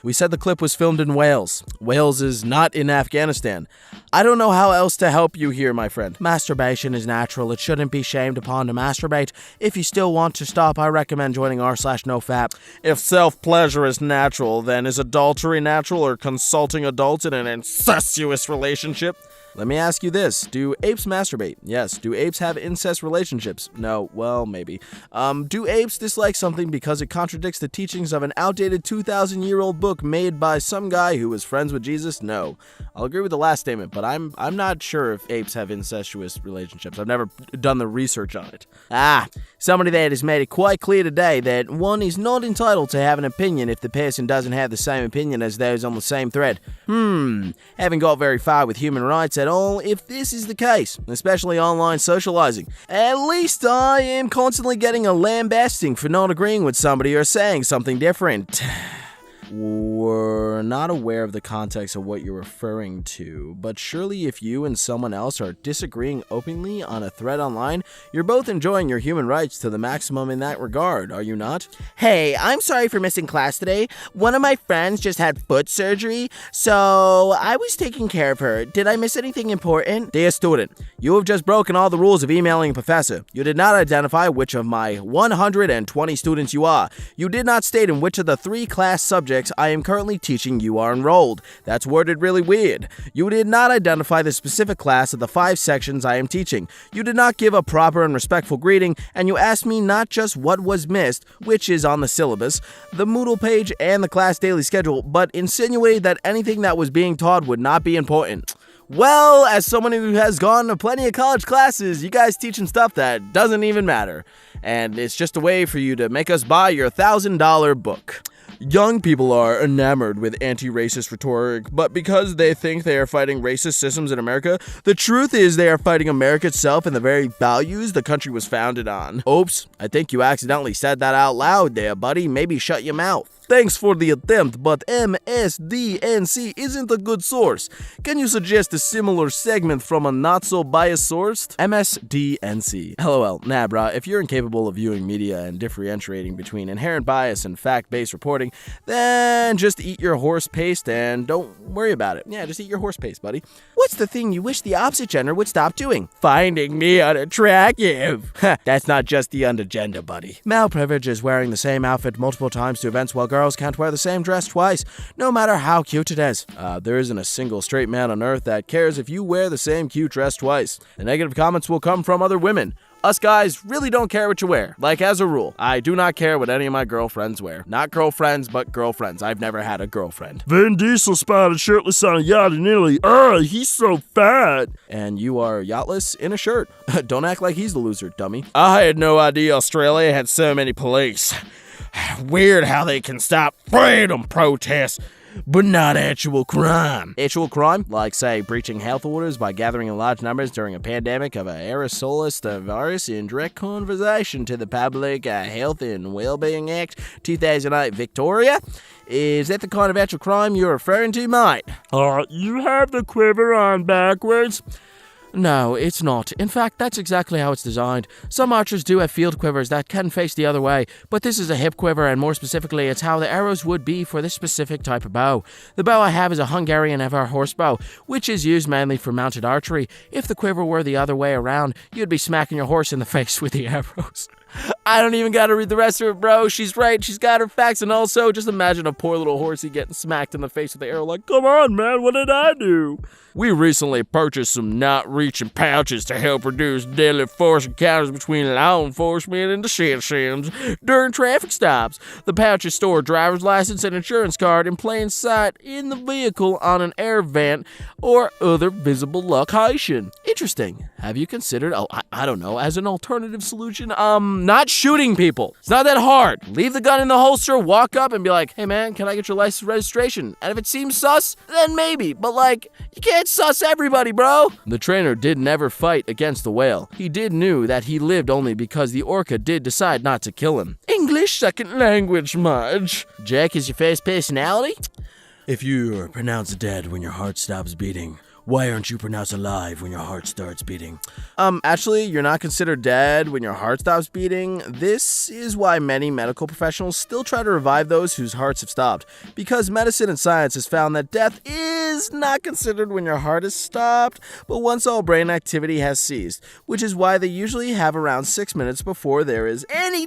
Speaker 3: we said the clip was filmed in Wales. Wales is not in Afghanistan. I don't know how else to help you here, my friend. Masturbation is natural. It shouldn't be shamed upon to masturbate. If you still want to stop, I recommend joining r/nofap. If self-pleasure is natural, then is adultery natural or consulting adults in an incestuous relationship? Let me ask you this. Do apes masturbate? Yes. Do apes have incest relationships? No. Well, maybe. Do apes dislike something because it contradicts the teachings of an outdated 2,000-year-old book made by some guy who was friends with Jesus? No. I'll agree with the last statement, but I'm not sure if apes have incestuous relationships. I've never done the research on it. Somebody that has made it quite clear today that one is not entitled to have an opinion if the person doesn't have the same opinion as those on the same thread. Haven't got very far with human rights at all if this is the case, especially online socializing. At least I am constantly getting a lambasting for not agreeing with somebody or saying something different. We're not aware of the context of what you're referring to, but surely if you and someone else are disagreeing openly on a thread online, you're both enjoying your human rights to the maximum in that regard, are you not? Hey, I'm sorry for missing class today. One of my friends just had foot surgery, so I was taking care of her. Did I miss anything important? Dear student, you have just broken all the rules of emailing a professor. You did not identify which of my 120 students you are. You did not state in which of the 3 class subjects I am currently teaching you are enrolled. That's worded really weird. You did not identify the specific class of the 5 sections I am teaching. You did not give a proper and respectful greeting, and you asked me not just what was missed, which is on the syllabus, the Moodle page, and the class daily schedule, but insinuated that anything that was being taught would not be important. Well, as someone who has gone to plenty of college classes, you guys teaching stuff that doesn't even matter. And it's just a way for you to make us buy your $1,000 book. Young people are enamored with anti-racist rhetoric, but because they think they are fighting racist systems in America, the truth is they are fighting America itself and the very values the country was founded on. Oops, I think you accidentally said that out loud there, buddy. Maybe shut your mouth. Thanks for the attempt, but MSDNC isn't a good source. Can you suggest a similar segment from a not-so-biased source? MSDNC. LOL. Nah, brah, if you're incapable of viewing media and differentiating between inherent bias and fact-based reporting, then just eat your horse paste and don't worry about it. Yeah, just eat your horse paste, buddy. What's the thing you wish the opposite gender would stop doing? Finding me unattractive. That's not just the undergender, buddy. Male privilege is wearing the same outfit multiple times to events while girls can't wear the same dress twice, no matter how cute it is. There isn't a single straight man on earth that cares if you wear the same cute dress twice. The negative comments will come from other women. Us guys really don't care what you wear. Like, as a rule, I do not care what any of my girlfriends wear. Not girlfriends, but girlfriends. I've never had a girlfriend.
Speaker 4: Vin Diesel spotted shirtless on a yacht in Italy. He's so fat.
Speaker 3: And you are yachtless in a shirt. Don't act like he's the loser, dummy. I had no idea Australia had so many police. Weird how they can stop freedom protests. but not actual crime. Actual crime? Like, say, breaching health orders by gathering in large numbers during a pandemic of a aerosolist virus in direct conversation to the Public Health and Wellbeing Act 2008 Victoria? Is that the kind of actual crime you're referring to, mate?
Speaker 4: You have the quiver on backwards.
Speaker 3: No, it's not. In fact, that's exactly how it's designed. Some archers do have field quivers that can face the other way, but this is a hip quiver, and more specifically, it's how the arrows would be for this specific type of bow. The bow I have is a Hungarian ever horse bow, which is used mainly for mounted archery. If the quiver were the other way around, you'd be smacking your horse in the face with the arrows. I don't even gotta read the rest of it, bro. She's right. She's got her facts. And also, just imagine a poor little horsey getting smacked in the face with the arrow like, come on, man, what did I do? We recently purchased some knot-reaching pouches to help reduce deadly force encounters between law enforcement and the citizens during traffic stops. The pouches store a driver's license and insurance card in plain sight in the vehicle on an air vent or other visible location. Interesting. Have you considered, I don't know, as an alternative solution, not shooting people? It's not that hard. Leave the gun in the holster, walk up and be like, hey man, can I get your license registration? And if it seems sus, then maybe. But like, you can't sus everybody, bro. The trainer did never fight against the whale. He did knew that he lived only because the orca did decide not to kill him. English second language, Mudge. Jack is your first personality? If you are pronounced dead when your heart stops beating, why aren't you pronounced alive when your heart starts beating? Actually, you're not considered dead when your heart stops beating. This is why many medical professionals still try to revive those whose hearts have stopped, because medicine and science has found that death is not considered when your heart has stopped, but once all brain activity has ceased, which is why they usually have around 6 minutes before there is any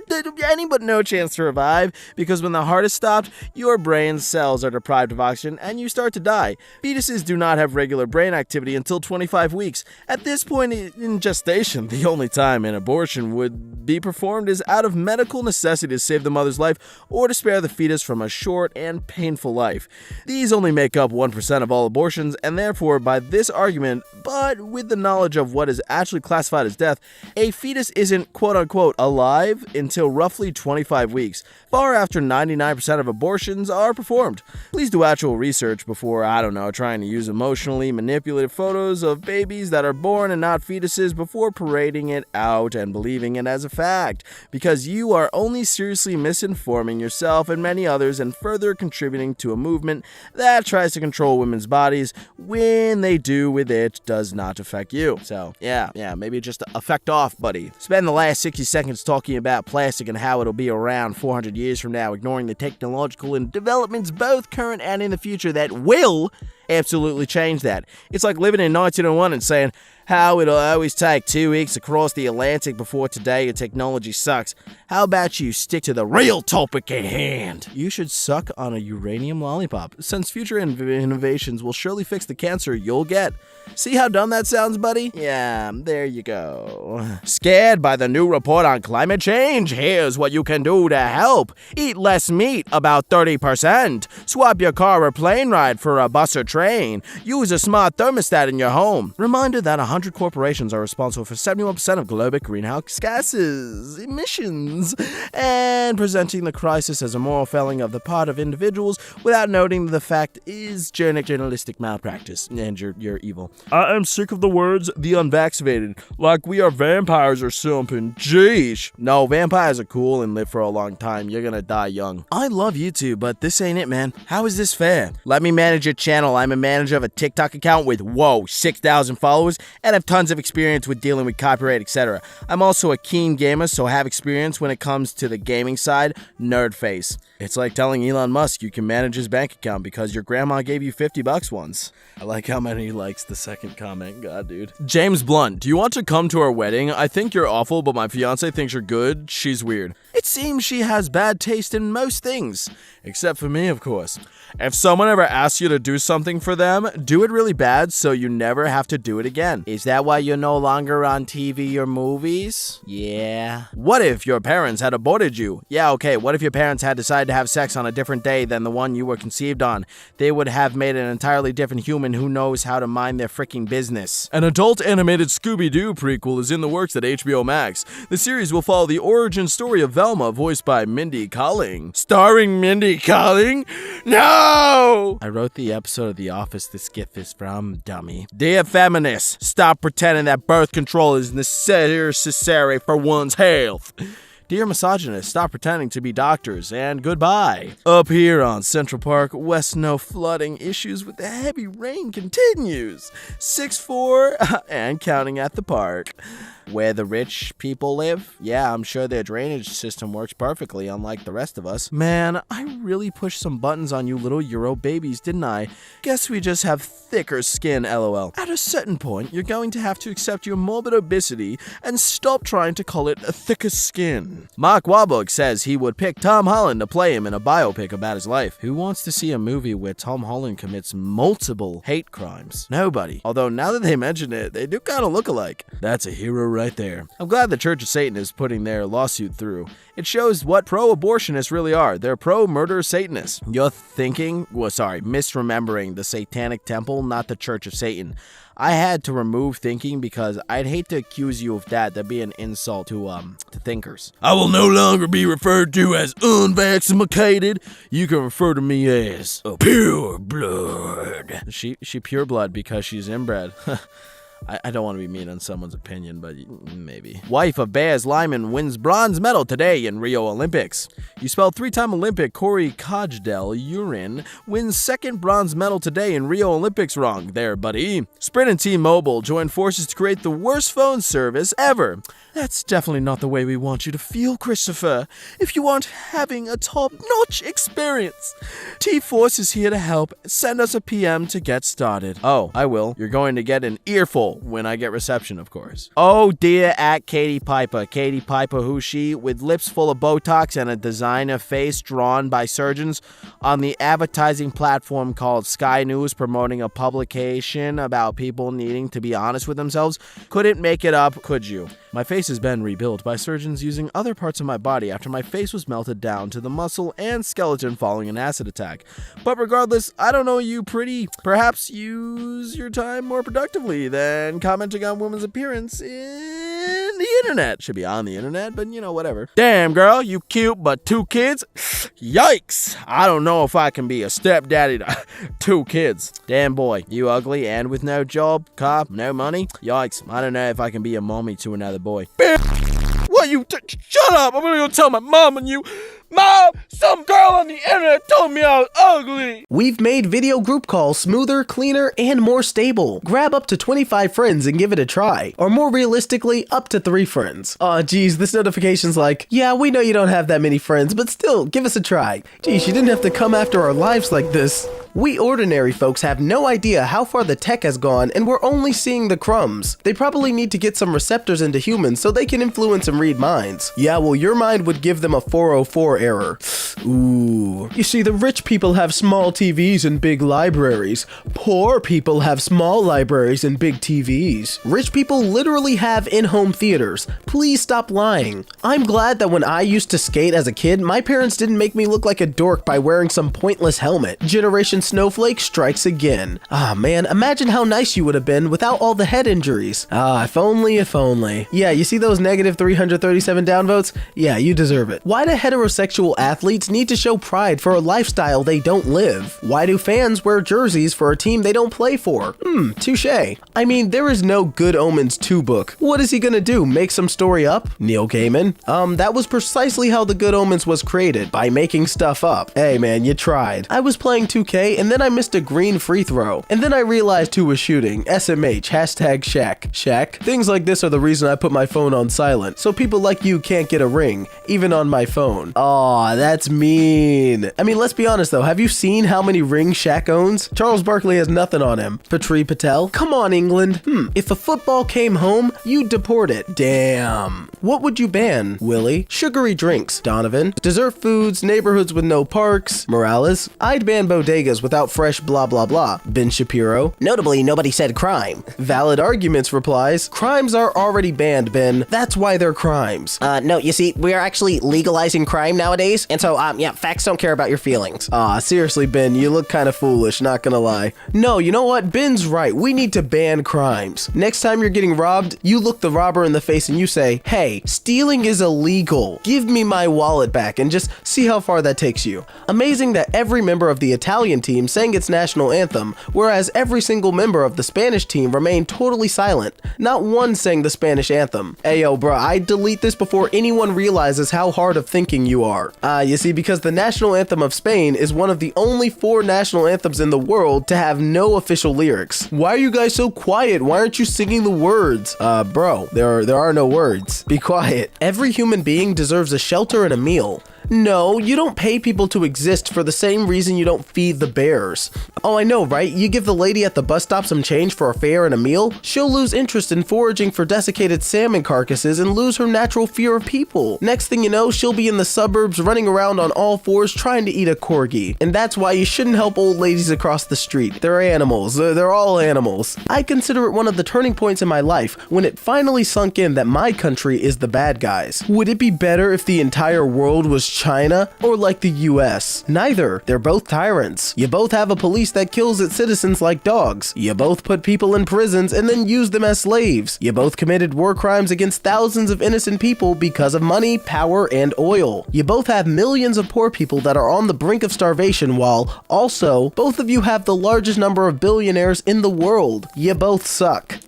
Speaker 3: but no chance to revive, because when the heart is stopped, your brain cells are deprived of oxygen and you start to die. Fetuses do not have regular brain activity until 25 weeks. At this point in gestation, the only time an abortion would be performed is out of medical necessity to save the mother's life or to spare the fetus from a short and painful life. These only make up 1% of all abortions, and therefore, by this argument, but with the knowledge of what is actually classified as death, a fetus isn't quote-unquote alive until roughly 25 weeks, far after 99% of abortions are performed. Please do actual research before, trying to use emotionally manipulative photos of babies that are born and not fetuses before parading it out and believing it as a fact, because you are only seriously misinforming yourself and many others and further contributing to a movement that tries to control women's bodies when they do with it does not affect you. So, yeah, maybe just affect off, buddy. Spend the last 60 seconds talking about plastic and how it'll be around 400 years from now, ignoring the technological and developments both current and in the future that will absolutely change that. It's like living in 1901 and saying how it'll always take 2 weeks to cross the Atlantic before today your technology sucks. How about you stick to the real topic at hand? You should suck on a uranium lollipop, since future innovations will surely fix the cancer you'll get. See how dumb that sounds, buddy? Yeah, there you go. Scared by the new report on climate change? Here's what you can do to help. Eat less meat, about 30%. Swap your car or plane ride for a bus or train. Use a smart thermostat in your home. Reminder that 100 corporations are responsible for 71% of global greenhouse gases emissions, and presenting the crisis as a moral failing of the part of individuals without noting the fact is journalistic malpractice, and you're evil.
Speaker 4: I am sick of the words the unvaccinated, like we are vampires or something. Jeez.
Speaker 3: No, vampires are cool and live for a long time. You're gonna die young. I love you too, but this ain't it, man. How is this fair? Let me manage your channel. I'm a manager of a TikTok account with, 6,000 followers, and have tons of experience with dealing with copyright, etc. I'm also a keen gamer, so have experience when it comes to the gaming side. Nerd face. It's like telling Elon Musk you can manage his bank account because your grandma gave you $50 once. I like how many likes the second comment. God, dude. James Blunt, do you want to come to our wedding? I think you're awful, but my fiance thinks you're good. She's weird. It seems she has bad taste in most things. Except for me, of course. If someone ever asks you to do something for them, do it really bad so you never have to do it again. Is that why you're no longer on TV or movies? Yeah. What if your parents had aborted you? Yeah, okay, what if your parents had decided to have sex on a different day than the one you were conceived on? They would have made an entirely different human who knows how to mind their freaking business. An adult animated Scooby-Doo prequel is in the works at HBO Max. The series will follow the origin story of Velma, Velma, voiced by Mindy Kaling. Starring Mindy Kaling? No! I wrote the episode of The Office this gift is from, dummy. Dear feminists, stop pretending that birth control is necessary for one's health. Dear misogynists, stop pretending to be doctors, and goodbye. Up here on Central Park, West Snow flooding issues with the heavy rain continues. 6'4", and counting at the park. Where the rich people live? Yeah, I'm sure their drainage system works perfectly, unlike the rest of us. Man, I really pushed some buttons on you little Euro babies, didn't I? Guess we just have thicker skin, lol. At a certain point, you're going to have to accept your morbid obesity and stop trying to call it a thicker skin. Mark Wahlberg says he would pick Tom Holland to play him in a biopic about his life. Who wants to see a movie where Tom Holland commits multiple hate crimes? Nobody. Although now that they mention it, they do kind of look alike. That's a hero right there. I'm glad the Church of Satan is putting their lawsuit through. It shows what pro-abortionists really are. They're pro-murder Satanists. You're misremembering the Satanic Temple, not the Church of Satan. I had to remove thinking because I'd hate to accuse you of that. That'd be an insult to thinkers. I will no longer be referred to as unvaccinated. You can refer to me as a pure blood. She pure blood because she's inbred. I don't want to be mean on someone's opinion, but maybe. Wife of Baz Lyman wins bronze medal today in Rio Olympics. You spelled three-time Olympic Corey Cogdell-Urin wins second bronze medal today in Rio Olympics wrong there, buddy. Sprint and T-Mobile join forces to create the worst phone service ever. That's definitely not the way we want you to feel, Christopher. If you aren't having a top-notch experience, T-Force is here to help. Send us a PM to get started. Oh, I will. You're going to get an earful when I get reception, of course. Oh dear, at Katie Piper. Katie Piper, who's she? With lips full of Botox and a designer face drawn by surgeons on the advertising platform called Sky News, promoting a publication about people needing to be honest with themselves. Couldn't make it up, could you? My face has been rebuilt by surgeons using other parts of my body after my face was melted down to the muscle and skeleton following an acid attack. But regardless, I don't know you pretty. Perhaps use your time more productively than commenting on women's appearance in the internet. Should be on the internet, but you know, whatever. Damn, girl, you cute, but 2 kids? Yikes! I don't know if I can be a stepdaddy to 2 kids. Damn boy, you ugly and with no job, car, no money? Yikes, I don't know if I can be a mommy to another boy. What you? Shut up! I'm gonna go tell my mom and you. Mom, some girl on the internet told me I was ugly.
Speaker 5: We've made video group calls smoother, cleaner, and more stable. Grab up to 25 friends and give it a try. Or more realistically, up to 3 friends. Aw, geez, this notification's like, yeah, we know you don't have that many friends, but still, give us a try. Geez, you didn't have to come after our lives like this. We ordinary folks have no idea how far the tech has gone, and we're only seeing the crumbs. They probably need to get some receptors into humans so they can influence and read minds. Yeah, well, your mind would give them a 404 error. Ooh. You see, the rich people have small TVs and big libraries. Poor people have small libraries and big TVs. Rich people literally have in-home theaters. Please stop lying. I'm glad that when I used to skate as a kid, my parents didn't make me look like a dork by wearing some pointless helmet. Generation Snowflake strikes again. Ah, man, imagine how nice you would have been without all the head injuries. Ah, if only, if only. Yeah, you see those negative 337 downvotes? Yeah, you deserve it. Why do heterosexual athletes need to show pride for a lifestyle they don't live? Why do fans wear jerseys for a team they don't play for? Touche. I mean, there is no Good Omens 2 book. What is he gonna do, make some story up? Neil Gaiman? That was precisely how the Good Omens was created, by making stuff up. Hey man, you tried. I was playing 2K and then I missed a green free throw. And then I realized who was shooting. SMH, hashtag Shaq. Shaq? Things like this are the reason I put my phone on silent, so people like you can't get a ring, even on my phone. Aw, that's mean. I mean, let's be honest though, have you seen how many rings Shaq owns? Charles Barkley has nothing on him. Patri Patel? Come on, England. If a football came home, you'd deport it. Damn. What would you ban, Willie? Sugary drinks, Donovan. Dessert foods, neighborhoods with no parks, Morales. I'd ban bodegas without fresh blah blah blah, Ben Shapiro. Notably, nobody said crime. Valid arguments replies, crimes are already banned, Ben. That's why they're crimes.
Speaker 6: No, you see, we are actually legalizing crime now
Speaker 5: nowadays, and so, yeah, facts don't care about your feelings. Seriously, Ben, you look kind of foolish, not gonna lie. No, you know what? Ben's right. We need to ban crimes. Next time you're getting robbed, you look the robber in the face and you say, hey, stealing is illegal. Give me my wallet back, and just see how far that takes you. Amazing that every member of the Italian team sang its national anthem, whereas every single member of the Spanish team remained totally silent. Not one sang the Spanish anthem. Ayo, bruh, I'd delete this before anyone realizes how hard of thinking you are. You see, because the national anthem of Spain is one of the only 4 national anthems in the world to have no official lyrics. Why are you guys so quiet? Why aren't you singing the words? Bro, there are no words. Be quiet. Every human being deserves a shelter and a meal. No, you don't pay people to exist for the same reason you don't feed the bears. Oh, I know, right? You give the lady at the bus stop some change for a fare and a meal, she'll lose interest in foraging for desiccated salmon carcasses and lose her natural fear of people. Next thing you know, she'll be in the suburbs running around on all 4s trying to eat a corgi. And that's why you shouldn't help old ladies across the street. They're animals. They're all animals. I consider it one of the turning points in my life when it finally sunk in that my country is the bad guys. Would it be better if the entire world was China or like the US? Neither. They're both tyrants. You both have a police that kills its citizens like dogs. You both put people in prisons and then use them as slaves. You both committed war crimes against thousands of innocent people because of money, power, and oil. You both have millions of poor people that are on the brink of starvation, while also both of you have the largest number of billionaires in the world. You both suck.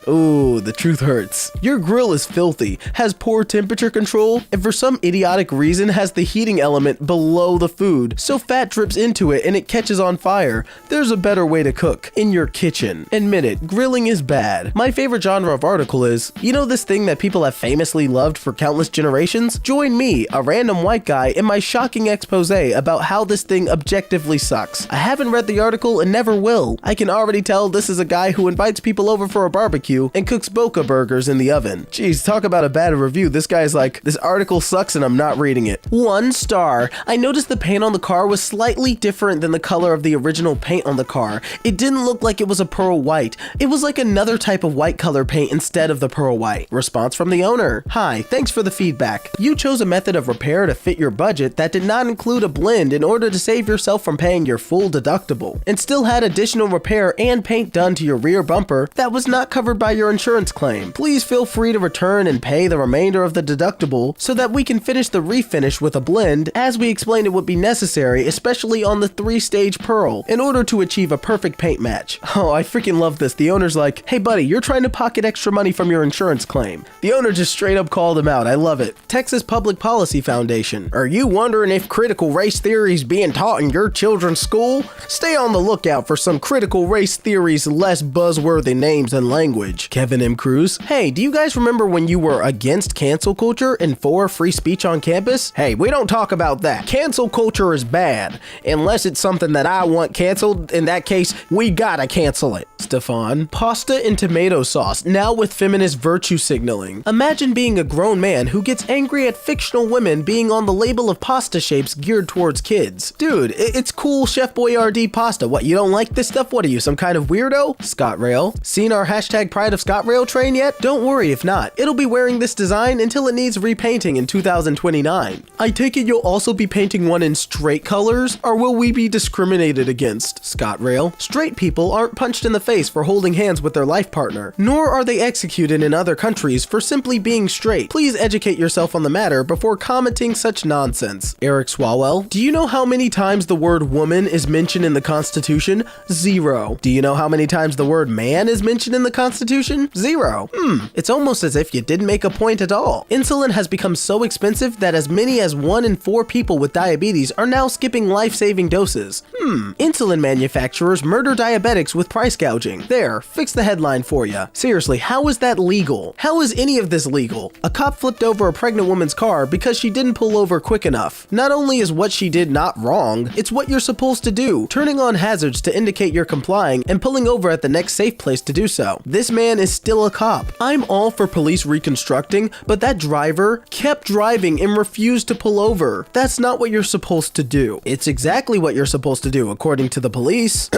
Speaker 5: Ooh, the truth hurts. Your grill is filthy, has poor temperature control, and for some idiotic reason has the heating element below the food, so fat drips into it and it catches on fire. There's a better way to cook. In your kitchen. Admit it, grilling is bad. My favorite genre of article is, you know this thing that people have famously loved for countless generations? Join me, a random white guy, in my shocking expose about how this thing objectively sucks. I haven't read the article and never will. I can already tell this is a guy who invites people over for a barbecue and cooks Boca burgers in the oven. Jeez, talk about a bad review. This guy's like, this article sucks and I'm not reading it. 1 star. I noticed the paint on the car was slightly different than the color of the original paint on the car. It didn't look like it was a pearl white. It was like another type of white color paint instead of the pearl white. Response from the owner. Hi, thanks for the feedback. You chose a method of repair to fit your budget that did not include a blend in order to save yourself from paying your full deductible, and still had additional repair and paint done to your rear bumper that was not covered by your insurance claim. Please feel free to return and pay the remainder of the deductible so that we can finish the refinish with a blend, as we explained it would be necessary, especially on the 3-stage pearl, in order to achieve a perfect paint match. Oh, I freaking love this. The owner's like, hey buddy, you're trying to pocket extra money from your insurance claim. The owner just straight up called him out. I love it. Texas Public Policy Foundation. Are you wondering if critical race theory is being taught in your children's school? Stay on the lookout for some critical race theories, less buzzworthy names and language. Kevin M. Cruz. Hey, do you guys remember when you were against cancel culture and for free speech on campus? Hey, we don't talk about that. Cancel culture is bad. Unless it's something that I want canceled, in that case, we gotta cancel it. Stefan. Pasta and tomato sauce, now with feminist virtue signaling. Imagine being a grown man who gets angry at fictional women being on the label of pasta shapes geared towards kids. Dude, it's cool Chef Boyardee pasta. What, you don't like this stuff? What are you, some kind of weirdo? Scott Rail. Seen our hashtag Pride of Scott Rail train yet? Don't worry if not. It'll be wearing this design until it needs repainting in 2029. I take it you'll also be painting one in straight colors, or will we be discriminated against? Scott Rail. Straight people aren't punched in the face for holding hands with their life partner, nor are they executed in other countries for simply being straight. Please educate yourself on the matter before commenting such nonsense. Eric Swalwell. Do you know how many times the word woman is mentioned in the Constitution? 0. Do you know how many times the word man is mentioned in the Constitution? 0. It's almost as if you didn't make a point at all. Insulin has become so expensive that as many as 1 in 4 people with diabetes are now skipping life-saving doses. Insulin manufacturers murder diabetics with price gouging. There, fix the headline for ya. Seriously, how is that legal? How is any of this legal? A cop flipped over a pregnant woman's car because she didn't pull over quick enough. Not only is what she did not wrong, it's what you're supposed to do, turning on hazards to indicate you're complying and pulling over at the next safe place to do so. This man is still a cop. I'm all for police reconstructing, but that driver kept driving and refused to pull over. That's not what you're supposed to do. It's exactly what you're supposed to do, according to the police.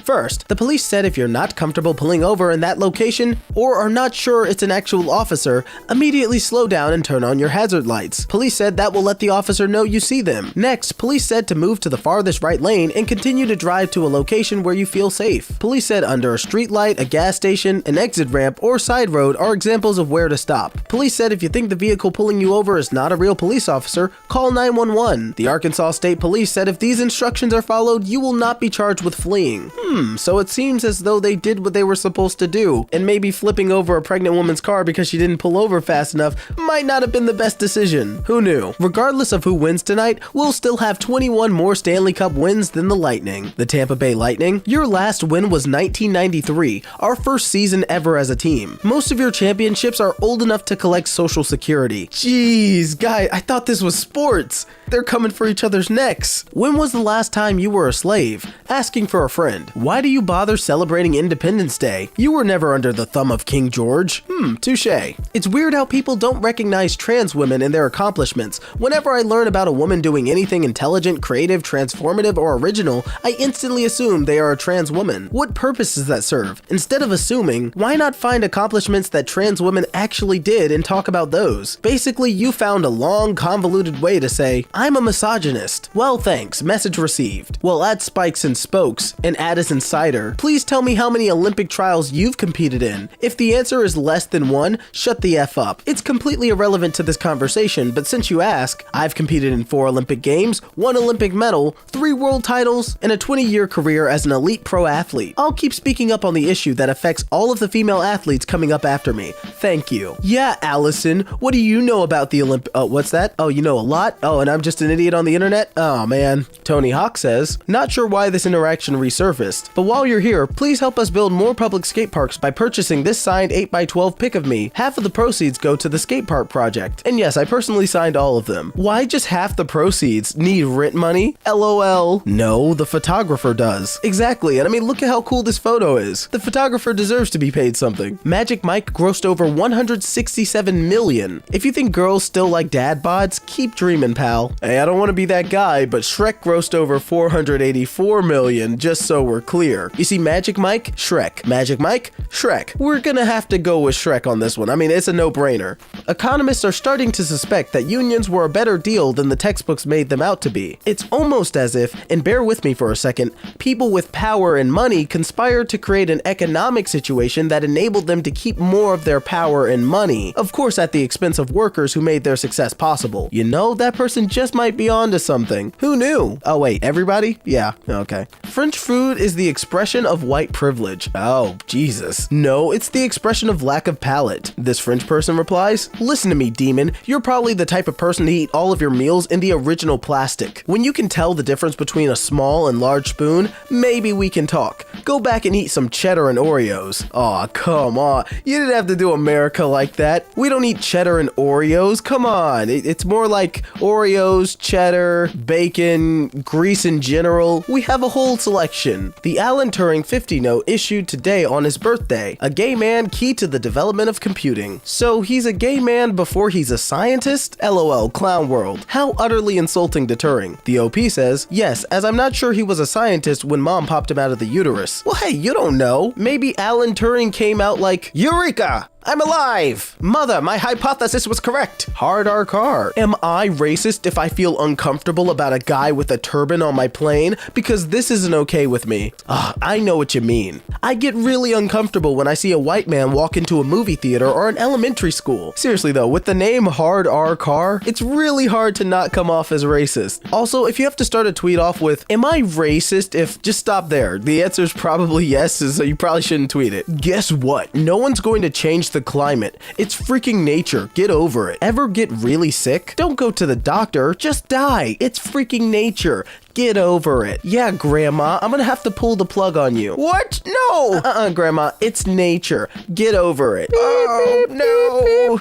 Speaker 5: First, the police said if you're not comfortable pulling over in that location or are not sure it's an actual officer, immediately slow down and turn on your hazard lights. Police said that will let the officer know you see them. Next, police said to move to the farthest right lane and continue to drive to a location where you feel safe. Police said under a street light, a gas station, an exit ramp, or side road are examples of where to stop. Police said if you think the vehicle pulling you over is not a real police officer, call 911. The Arkansas State Police said if these instructions are followed, you will not be charged with fleeing. So it seems as though they did what they were supposed to do, and maybe flipping over a pregnant woman's car because she didn't pull over fast enough might not have been the best decision. Who knew? Regardless of who wins tonight, we'll still have 21 more Stanley Cup wins than the Lightning. The Tampa Bay Lightning, your last win was 1993, our first season ever as a team. Most of your championships are old enough to collect Social Security. Jeez, guy, I thought this was sports. They're coming for each other's necks. When was the last time you were a slave? Asking for a friend. Why do you bother celebrating Independence Day? You were never under the thumb of King George. Touche. It's weird how people don't recognize trans women and their accomplishments. Whenever I learn about a woman doing anything intelligent, creative, transformative, or original, I instantly assume they are a trans woman. What purpose does that serve? Instead of assuming, why not find accomplishments that trans women actually did and talk about those? Basically, you found a long, convoluted way to say, I'm a misogynist. Well, thanks. Message received. Well, at Spikes and Spokes and Addison Cider, please tell me how many Olympic trials you've competed in. If the answer is less than one, shut the F up. It's completely irrelevant to this conversation, but since you ask, I've competed in 4 Olympic Games, 1 Olympic medal, 3 world titles, and a 20-year career as an elite pro athlete. I'll keep speaking up on the issue that affects all of the female athletes coming up after me. Thank you. Yeah, Allison, what do you know about the what's that? Oh, you know a lot? Oh, and I'm just an idiot on the internet? Oh, man. Tony Hawk says, not sure why this interaction resurfaced, but while you're here, please help us build more public skate parks by purchasing this signed 8x12 pic of me. Half of the proceeds go to the skate park project. And yes, I personally signed all of them. Why just half the proceeds? Need rent money? LOL. No, the photographer does. Exactly, and I mean, look at how cool this photo is. The photographer deserves to be paid something. Magic Mike grossed over 167 million. If you think girls still like dad bods, keep dreaming, pal. Hey, I don't want to be that guy, but Shrek grossed over 484 million, just so we're clear. You see, Magic Mike, Shrek. Magic Mike, Shrek. We're gonna have to go with Shrek on this one. I mean, it's a no-brainer. Economists are starting to suspect that unions were a better deal than the textbooks made them out to be. It's almost as if, and bear with me for a second, people with power and money conspired to create an economic situation that enabled them to keep more of their power and money, of course at the expense of workers who made their success possible. You know, that person just might be onto something. Who knew? Oh wait, everybody? Yeah, okay. French food is the expression of white privilege. Oh, Jesus. No, it's the expression of lack of palate. This French person replies, listen to me, demon. You're probably the type of person to eat all of your meals in the original plastic. When you can tell the difference between a small and large spoon, maybe we can talk. Go back and eat some cheddar and Oreos. Aw, come on. You didn't have to do America like that. We don't eat cheddar and Oreos. Come on. It's more like Oreos, cheddar, bacon, grease in general. We have a whole selection. The Alan Turing 50 note issued today on his birthday. A gay man key to the development of computing. So he's a gay man before he's a scientist? LOL, clown world. How utterly insulting to Turing. The OP says, yes, as I'm not sure he was a scientist when mom popped him out of the uterus. Well, hey, you don't know. Maybe Alan Turing came out like, Eureka! I'm alive! Mother, my hypothesis was correct. Hard R car. Am I racist if I feel uncomfortable about a guy with a turban on my plane? Because this isn't okay with me. I know what you mean. I get really uncomfortable when I see a white man walk into a movie theater or an elementary school. Seriously though, with the name Hard R car, it's really hard to not come off as racist. Also, if you have to start a tweet off with, am I racist if, just stop there. The answer is probably yes, so you probably shouldn't tweet it. Guess what? No one's going to change the climate. It's freaking nature. Get over it. Ever get really sick? Don't go to the doctor. Just die. It's freaking nature. Get over it. Yeah, Grandma, I'm gonna have to pull the plug on you. What? No! Grandma, it's nature. Get over it. Oh, no.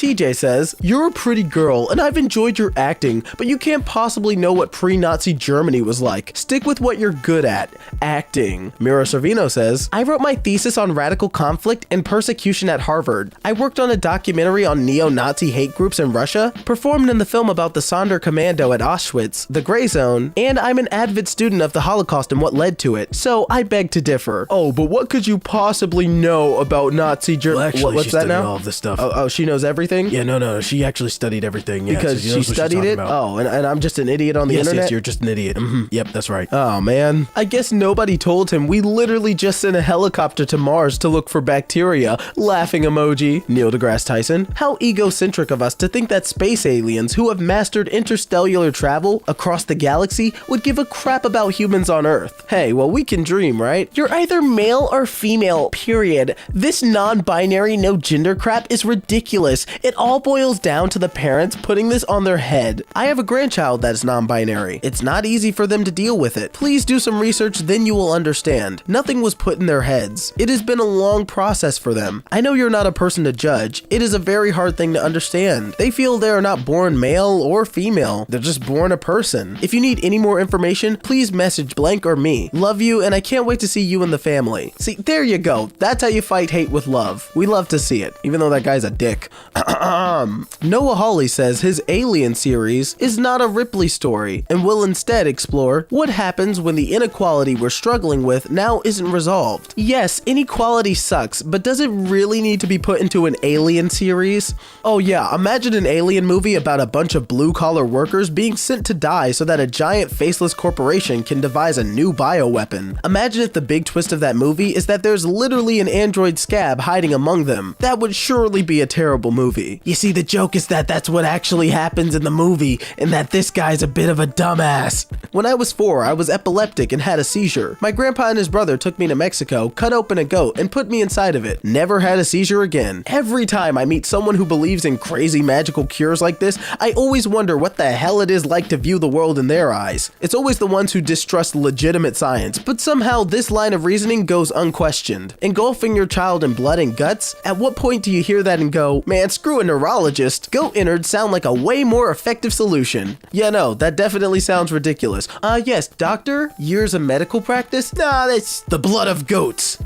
Speaker 5: TJ says, "You're a pretty girl, and I've enjoyed your acting, but you can't possibly know what pre-Nazi Germany was like. Stick with what you're good at, acting." Mira Servino says, "I wrote my thesis on radical conflict and persecution at Harvard. I worked on a documentary on neo-Nazi hate groups in Russia, performed in the film about the Sonderkommando at Auschwitz, the Gray Zone, and I'm an avid student of the Holocaust and what led to it, so I beg to differ." Oh, but what could you possibly know about Nazi Germany?
Speaker 6: Well, actually,
Speaker 5: What's
Speaker 6: she
Speaker 5: that
Speaker 6: studied
Speaker 5: now?
Speaker 6: all of this stuff.
Speaker 5: Oh, she knows everything?
Speaker 6: Yeah, no. She actually studied everything. Yeah,
Speaker 5: Because
Speaker 6: so
Speaker 5: she
Speaker 6: knows what she's
Speaker 5: studied
Speaker 6: talking
Speaker 5: it?
Speaker 6: about.
Speaker 5: Oh, and I'm just an idiot on the internet?
Speaker 6: Yes, you're just an idiot. Yep, that's right.
Speaker 5: Oh, man. I guess nobody told him we literally just sent a helicopter to Mars to look for bacteria. Laughing emoji. Neil deGrasse Tyson. How egocentric of us to think that space aliens who have mastered interstellar travel across the galaxy would give a crap about humans on Earth. Hey, well, we can dream, right? You're either male or female, period. This non-binary, no gender crap is ridiculous. It all boils down to the parents putting this on their head. I have a grandchild that is non-binary. It's not easy for them to deal with it. Please do some research, then you will understand. Nothing was put in their heads. It has been a long process for them. I know you're not a person to judge. It is a very hard thing to understand. They feel they are not born male or female. They're just born a person. If you need any more information, please message Blank or me. Love you, and I can't wait to see you and the family. See, there you go. That's how you fight hate with love. We love to see it, even though that guy's a dick. Noah Hawley says his Alien series is not a Ripley story and will instead explore what happens when the inequality we're struggling with now isn't resolved. Yes, inequality sucks, but does it really need to be put into an Alien series? Oh yeah, imagine an Alien movie about a bunch of blue-collar workers being sent to die so that a giant faceless corporation can devise a new bioweapon. Imagine if the big twist of that movie is that there's literally an android scab hiding among them. That would surely be a terrible movie. You see, the joke is that that's what actually happens in the movie, and that this guy's a bit of a dumbass. When I was 4, I was epileptic and had a seizure. My grandpa and his brother took me to Mexico, cut open a goat, and put me inside of it. Never had a seizure again. Every time I meet someone who believes in crazy magical cures like this, I always wonder what the hell it is like to view the world in their eyes. It's always the ones who distrust legitimate science, but somehow this line of reasoning goes unquestioned. Engulfing your child in blood and guts? At what point do you hear that and go, man, screw a neurologist, goat innards sound like a way more effective solution? Yeah, no, that definitely sounds ridiculous. Yes, doctor, years of medical practice? Nah, that's the blood of goats.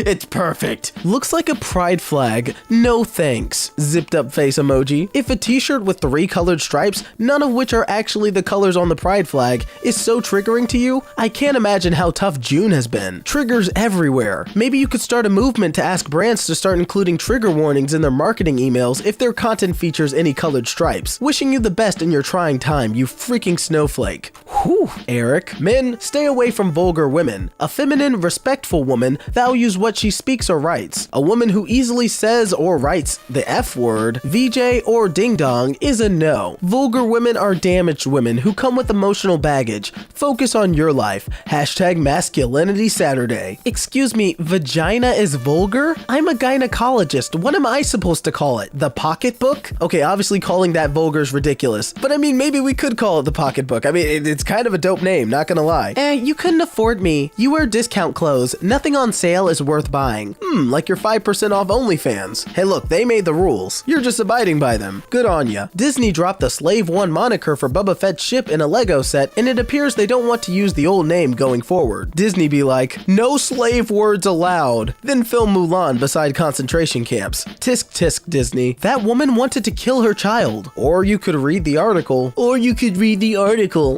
Speaker 5: It's perfect. Looks like a pride flag. No thanks. Zipped up face emoji. If a t-shirt with 3 colored stripes, none of which are actually the colors on the pride flag, is so triggering to you, I can't imagine how tough June has been. Triggers everywhere. Maybe you could start a movement to ask brands to start including trigger warnings in their marketing emails if their content features any colored stripes. Wishing you the best in your trying time, you freaking snowflake. Whew, Eric. Men, stay away from vulgar women. A feminine, respectful woman values what she speaks or writes. A woman who easily says or writes the F word, VJ, or ding dong is a no. Vulgar women are damaged women who come with emotional baggage. Focus on your life. Hashtag masculinity Saturday. Excuse me, vagina is vulgar? I'm a gynecologist. What am I supposed to call it? The pocketbook? Okay, obviously calling that vulgar is ridiculous, but I mean, maybe we could call it the pocketbook. I mean, it's kind of a dope name, not gonna lie. You couldn't afford me. You wear discount clothes. Nothing on sale is worth buying. Like your 5% off OnlyFans. Hey look, they made the rules. You're just abiding by them. Good on ya. Disney dropped the Slave One moniker for Boba Fett's ship in a Lego set, and it appears they don't want to use the old name going forward. Disney be like, no slave words allowed. Then film Mulan beside concentration camps. Tisk tisk, Disney. That woman wanted to kill her child. Or you could read the article.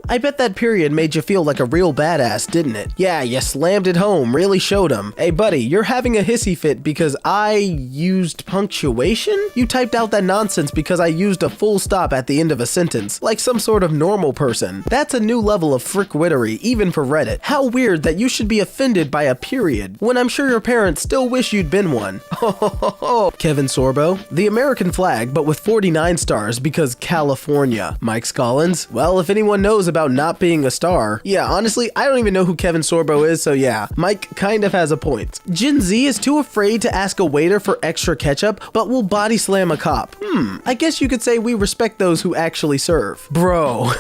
Speaker 5: I bet that period made you feel like a real badass, didn't it? Yeah, you slammed it home, really showed him. Hey buddy, you're having a hissy fit because I used punctuation? You typed out that nonsense because I used a full stop at the end of a sentence, like some sort of normal person. That's a new level of frickwittery, even for Reddit. How weird that you should be offended by a period, when I'm sure your parents still wish you'd been one. Kevin Sorbo, the American flag, but with 49 stars because California. Mike Scollins, well, if anyone knows about not being a star, yeah, honestly, I don't even know who Kevin Sorbo is, so yeah, Mike kind of has a point. Gen Z is too afraid to ask a waiter for extra ketchup, but will body slam a cop. I guess you could say we respect those who actually serve. Bro.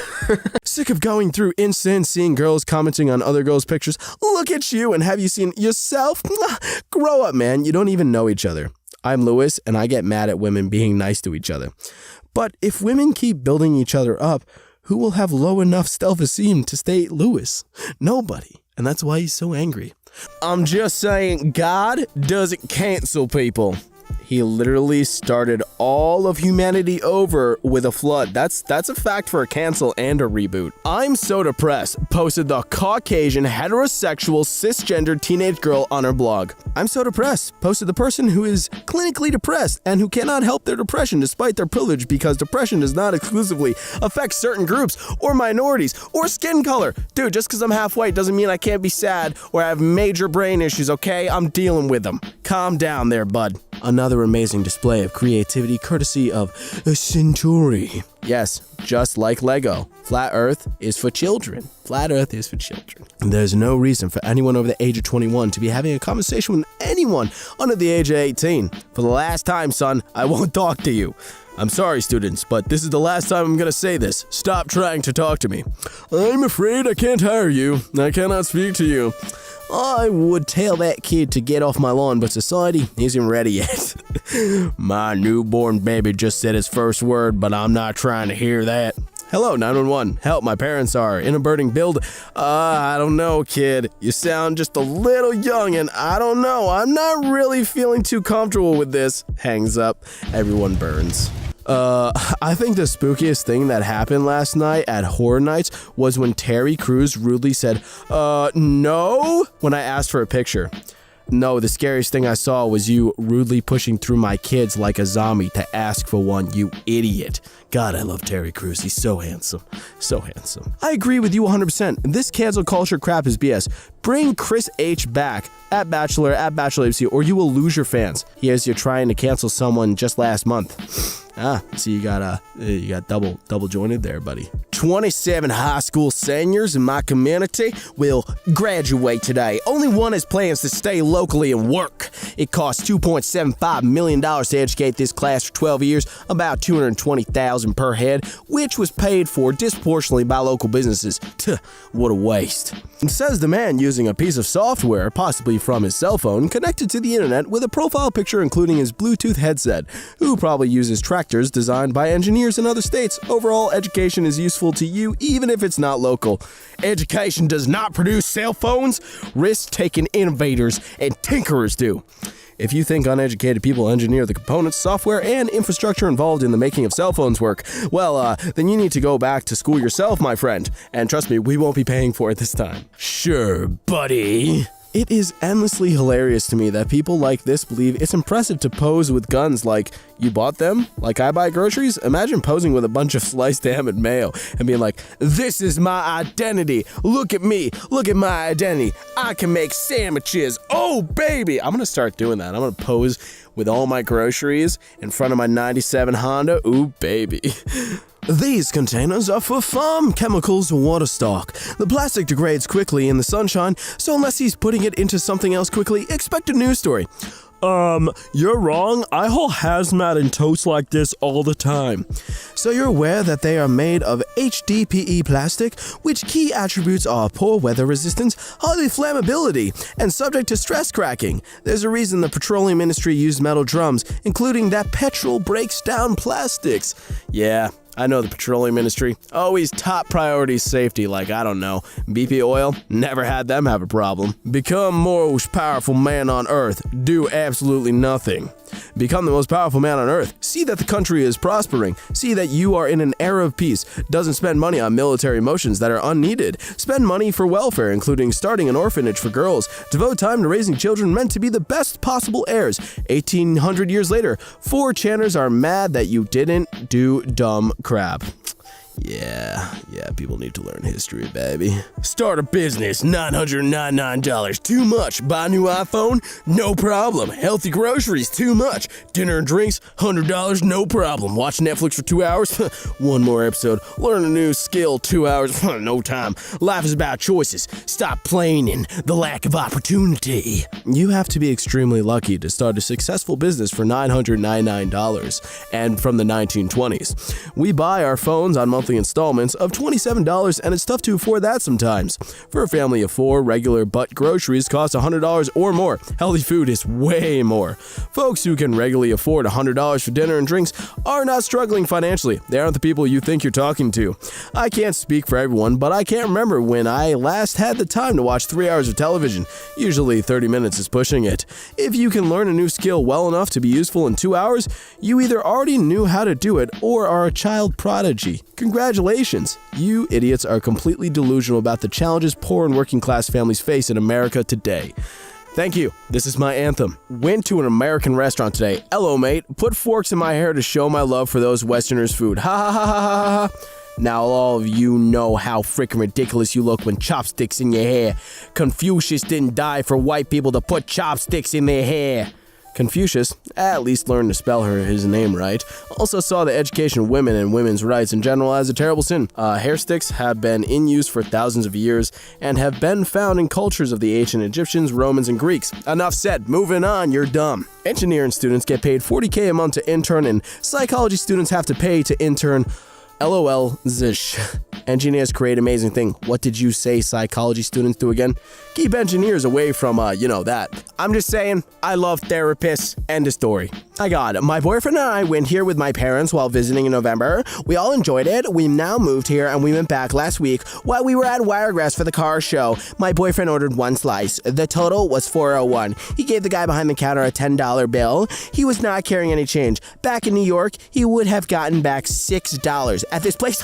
Speaker 3: Sick of going through Insta and seeing girls commenting on other girls' pictures. Look at you, and have you seen yourself? Grow up, man. You don't even know each other. I'm Lewis, and I get mad at women being nice to each other. But if women keep building each other up, who will have low enough self-esteem to stay Lewis? Nobody. And that's why he's so angry. I'm just saying, God doesn't cancel people. He literally started all of humanity over with a flood. That's a fact for a cancel and a reboot. I'm so depressed, posted the Caucasian, heterosexual, cisgender teenage girl on her blog. I'm so depressed, posted the person who is clinically depressed and who cannot help their depression despite their privilege because depression does not exclusively affect certain groups or minorities or skin color. Dude, just because I'm half white doesn't mean I can't be sad or have major brain issues, okay? I'm dealing with them. Calm down there, bud. Another amazing display of creativity courtesy of Centauri. Yes, just like Lego. Flat Earth is for children. Flat Earth is for children. And there's no reason for anyone over the age of 21 to be having a conversation with anyone under the age of 18. For the last time, son, I won't talk to you. I'm sorry, students, but this is the last time I'm gonna say this. Stop trying to talk to me. I'm afraid I can't hire you. I cannot speak to you. I would tell that kid to get off my lawn, but society isn't ready yet. My newborn baby just said his first word, but I'm not trying to hear that. Hello, 911. Help, my parents are in a burning building. I don't know, kid. You sound just a little young, and I don't know. I'm not really feeling too comfortable with this. Hangs up. Everyone burns. I think the spookiest thing that happened last night at Horror Nights was when Terry Crews rudely said, no, when I asked for a picture. No, the scariest thing I saw was you rudely pushing through my kids like a zombie to ask for one, you idiot. God, I love Terry Crews. He's so handsome. So handsome. I agree with you 100%. This cancel culture crap is BS. Bring Chris H back at Bachelor, at Bachelor ABC, or you will lose your fans. Here's you trying to cancel someone just last month. So you got double jointed there, buddy. 27 high school seniors in my community will graduate today. Only one has plans to stay locally and work. It costs $2.75 million to educate this class for 12 years, about $220,000 per head, which was paid for disproportionately by local businesses. Tuh, what a waste. It says the man using a piece of software, possibly from his cell phone, connected to the internet with a profile picture including his Bluetooth headset, who probably uses tractors designed by engineers in other states. Overall, education is useful to you even if it's not local. Education does not produce cell phones. Risk-taking innovators and tinkerers do. If you think uneducated people engineer the components, software, and infrastructure involved in the making of cell phones work, well, then you need to go back to school yourself, my friend. And trust me, we won't be paying for it this time. Sure, buddy. It is endlessly hilarious to me that people like this believe it's impressive to pose with guns like, you bought them? Like I buy groceries? Imagine posing with a bunch of sliced ham and mayo and being like, this is my identity. Look at me. Look at my identity. I can make sandwiches. Oh, baby. I'm going to start doing that. I'm going to pose with all my groceries in front of my 97 Honda. Ooh, baby. These containers are for farm chemicals water stock. The plastic degrades quickly in the sunshine, so unless he's putting it into something else quickly, expect a news story.
Speaker 4: You're wrong. I haul hazmat and totes like this all the time.
Speaker 3: So you're aware that they are made of HDPE plastic, which key attributes are poor weather resistance, high flammability, and subject to stress cracking. There's a reason the petroleum industry used metal drums, including that petrol breaks down plastics. Yeah, I know the petroleum industry. Always top priority safety, like, I don't know, BP Oil, never had them have a problem. Become most powerful man on earth. Do absolutely nothing. Become the most powerful man on earth. See that the country is prospering. See that you are in an era of peace. Doesn't spend money on military motions that are unneeded. Spend money for welfare, including starting an orphanage for girls. Devote time to raising children meant to be the best possible heirs. 1800 years later, 4chaners are mad that you didn't do dumb crap. Yeah, people need to learn history, baby. Start a business, $999, too much. Buy a new iPhone, no problem. Healthy groceries, too much. Dinner and drinks, $100, no problem. Watch Netflix for 2 hours, one more episode. Learn a new skill, 2 hours, no time. Life is about choices. Stop playing in the lack of opportunity. You have to be extremely lucky to start a successful business for $999, and from the 1920s. We buy our phones on monthly monthly installments of $27, and it's tough to afford that sometimes. For a family of 4, regular but groceries cost $100 or more. Healthy food is way more. Folks who can regularly afford $100 for dinner and drinks are not struggling financially. They aren't the people you think you're talking to. I can't speak for everyone, but I can't remember when I last had the time to watch 3 hours of television. Usually 30 minutes is pushing it. If you can learn a new skill well enough to be useful in 2 hours, you either already knew how to do it or are a child prodigy. Congratulations! You idiots are completely delusional about the challenges poor and working class families face in America today. Thank you. This is my anthem. Went to an American restaurant today. Hello, mate. Put forks in my hair to show my love for those Westerners' food. Ha ha ha ha ha ha. Now all of you know how freaking ridiculous you look when chopsticks in your hair. Confucius didn't die for white people to put chopsticks in their hair. Confucius at least learned to spell his name right. Also saw the education of women and women's rights in general as a terrible sin. Hair sticks have been in use for thousands of years and have been found in cultures of the ancient Egyptians, Romans, and Greeks. Enough said. Moving on, you're dumb. Engineering students get paid $40K a month to intern, and psychology students have to pay to intern. LOL, zish. Engineers create amazing things. What did you say psychology students do again? Keep engineers away from, that. I'm just saying, I love therapists. End of story. I got it. My boyfriend and I went here with my parents while visiting in November. We all enjoyed it. We now moved here and we went back last week while we were at Wiregrass for the car show. My boyfriend ordered 1 slice. The total was $4.01. He gave the guy behind the counter a $10 bill. He was not carrying any change. Back in New York, he would have gotten back $6. At this place,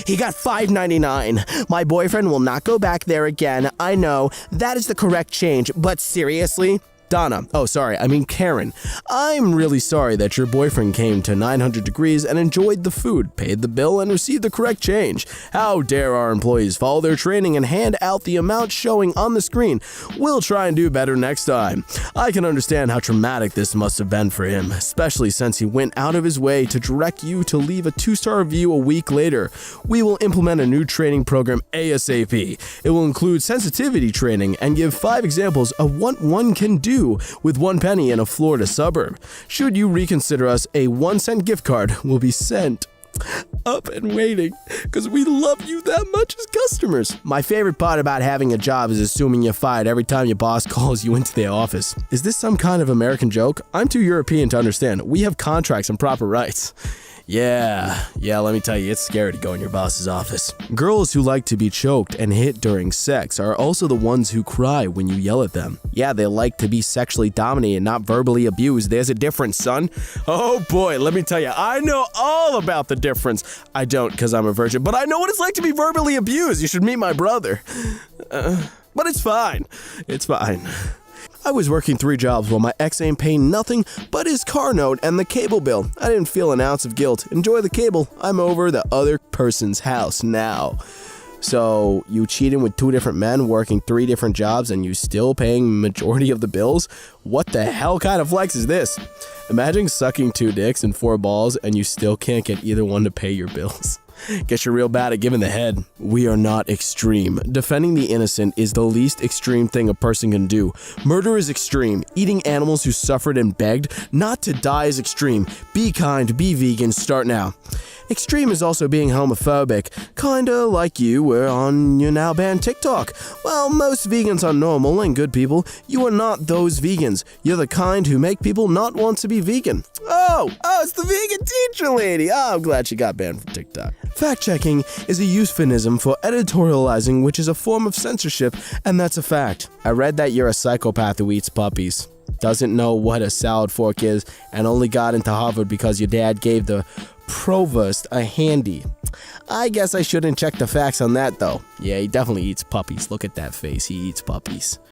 Speaker 3: he got $5.99. My boyfriend will not go back there again. I know, that is the correct change, but seriously? Karen. I'm really sorry that your boyfriend came to 900 Degrees and enjoyed the food, paid the bill, and received the correct change. How dare our employees follow their training and hand out the amount showing on the screen? We'll try and do better next time. I can understand how traumatic this must have been for him, especially since he went out of his way to direct you to leave a 2-star review a week later. We will implement a new training program ASAP. It will include sensitivity training and give 5 examples of what one can do with 1 penny in a Florida suburb. Should you reconsider us, a 1-cent gift card will be sent. Up and waiting, because we love you that much as customers. My favorite part about having a job is assuming you're fired every time your boss calls you into their office. Is this some kind of American joke? I'm too European to understand. We have contracts and proper rights. Yeah, let me tell you, it's scary to go in your boss's office. Girls who like to be choked and hit during sex are also the ones who cry when you yell at them. Yeah, they like to be sexually dominated, not verbally abused. There's a difference, son. Oh boy, let me tell you, I know all about the difference. I don't, because I'm a virgin, but I know what it's like to be verbally abused. You should meet my brother. But it's fine. It's fine. I was working 3 jobs while my ex ain't paying nothing but his car note and the cable bill. I didn't feel an ounce of guilt. Enjoy the cable. I'm over the other person's house now. So you cheating with 2 different men, working 3 different jobs, and you still paying majority of the bills? What the hell kind of flex is this? Imagine sucking 2 dicks and 4 balls and you still can't get either one to pay your bills. Guess you're real bad at giving the head. We are not extreme. Defending the innocent is the least extreme thing a person can do. Murder is extreme. Eating animals who suffered and begged not to die is extreme. Be kind, be vegan, start now. Extreme is also being homophobic, kinda like you were on your now banned TikTok. While most vegans are normal and good people, you are not those vegans. You're the kind who make people not want to be vegan. Oh, it's the vegan teacher lady. Oh, I'm glad she got banned from TikTok. Fact-checking is a euphemism for editorializing, which is a form of censorship, and that's a fact. I read that you're a psychopath who eats puppies, doesn't know what a salad fork is, and only got into Harvard because your dad gave the provost a handy. I guess I shouldn't check the facts on that, though. Yeah, he definitely eats puppies. Look at that face. He eats puppies.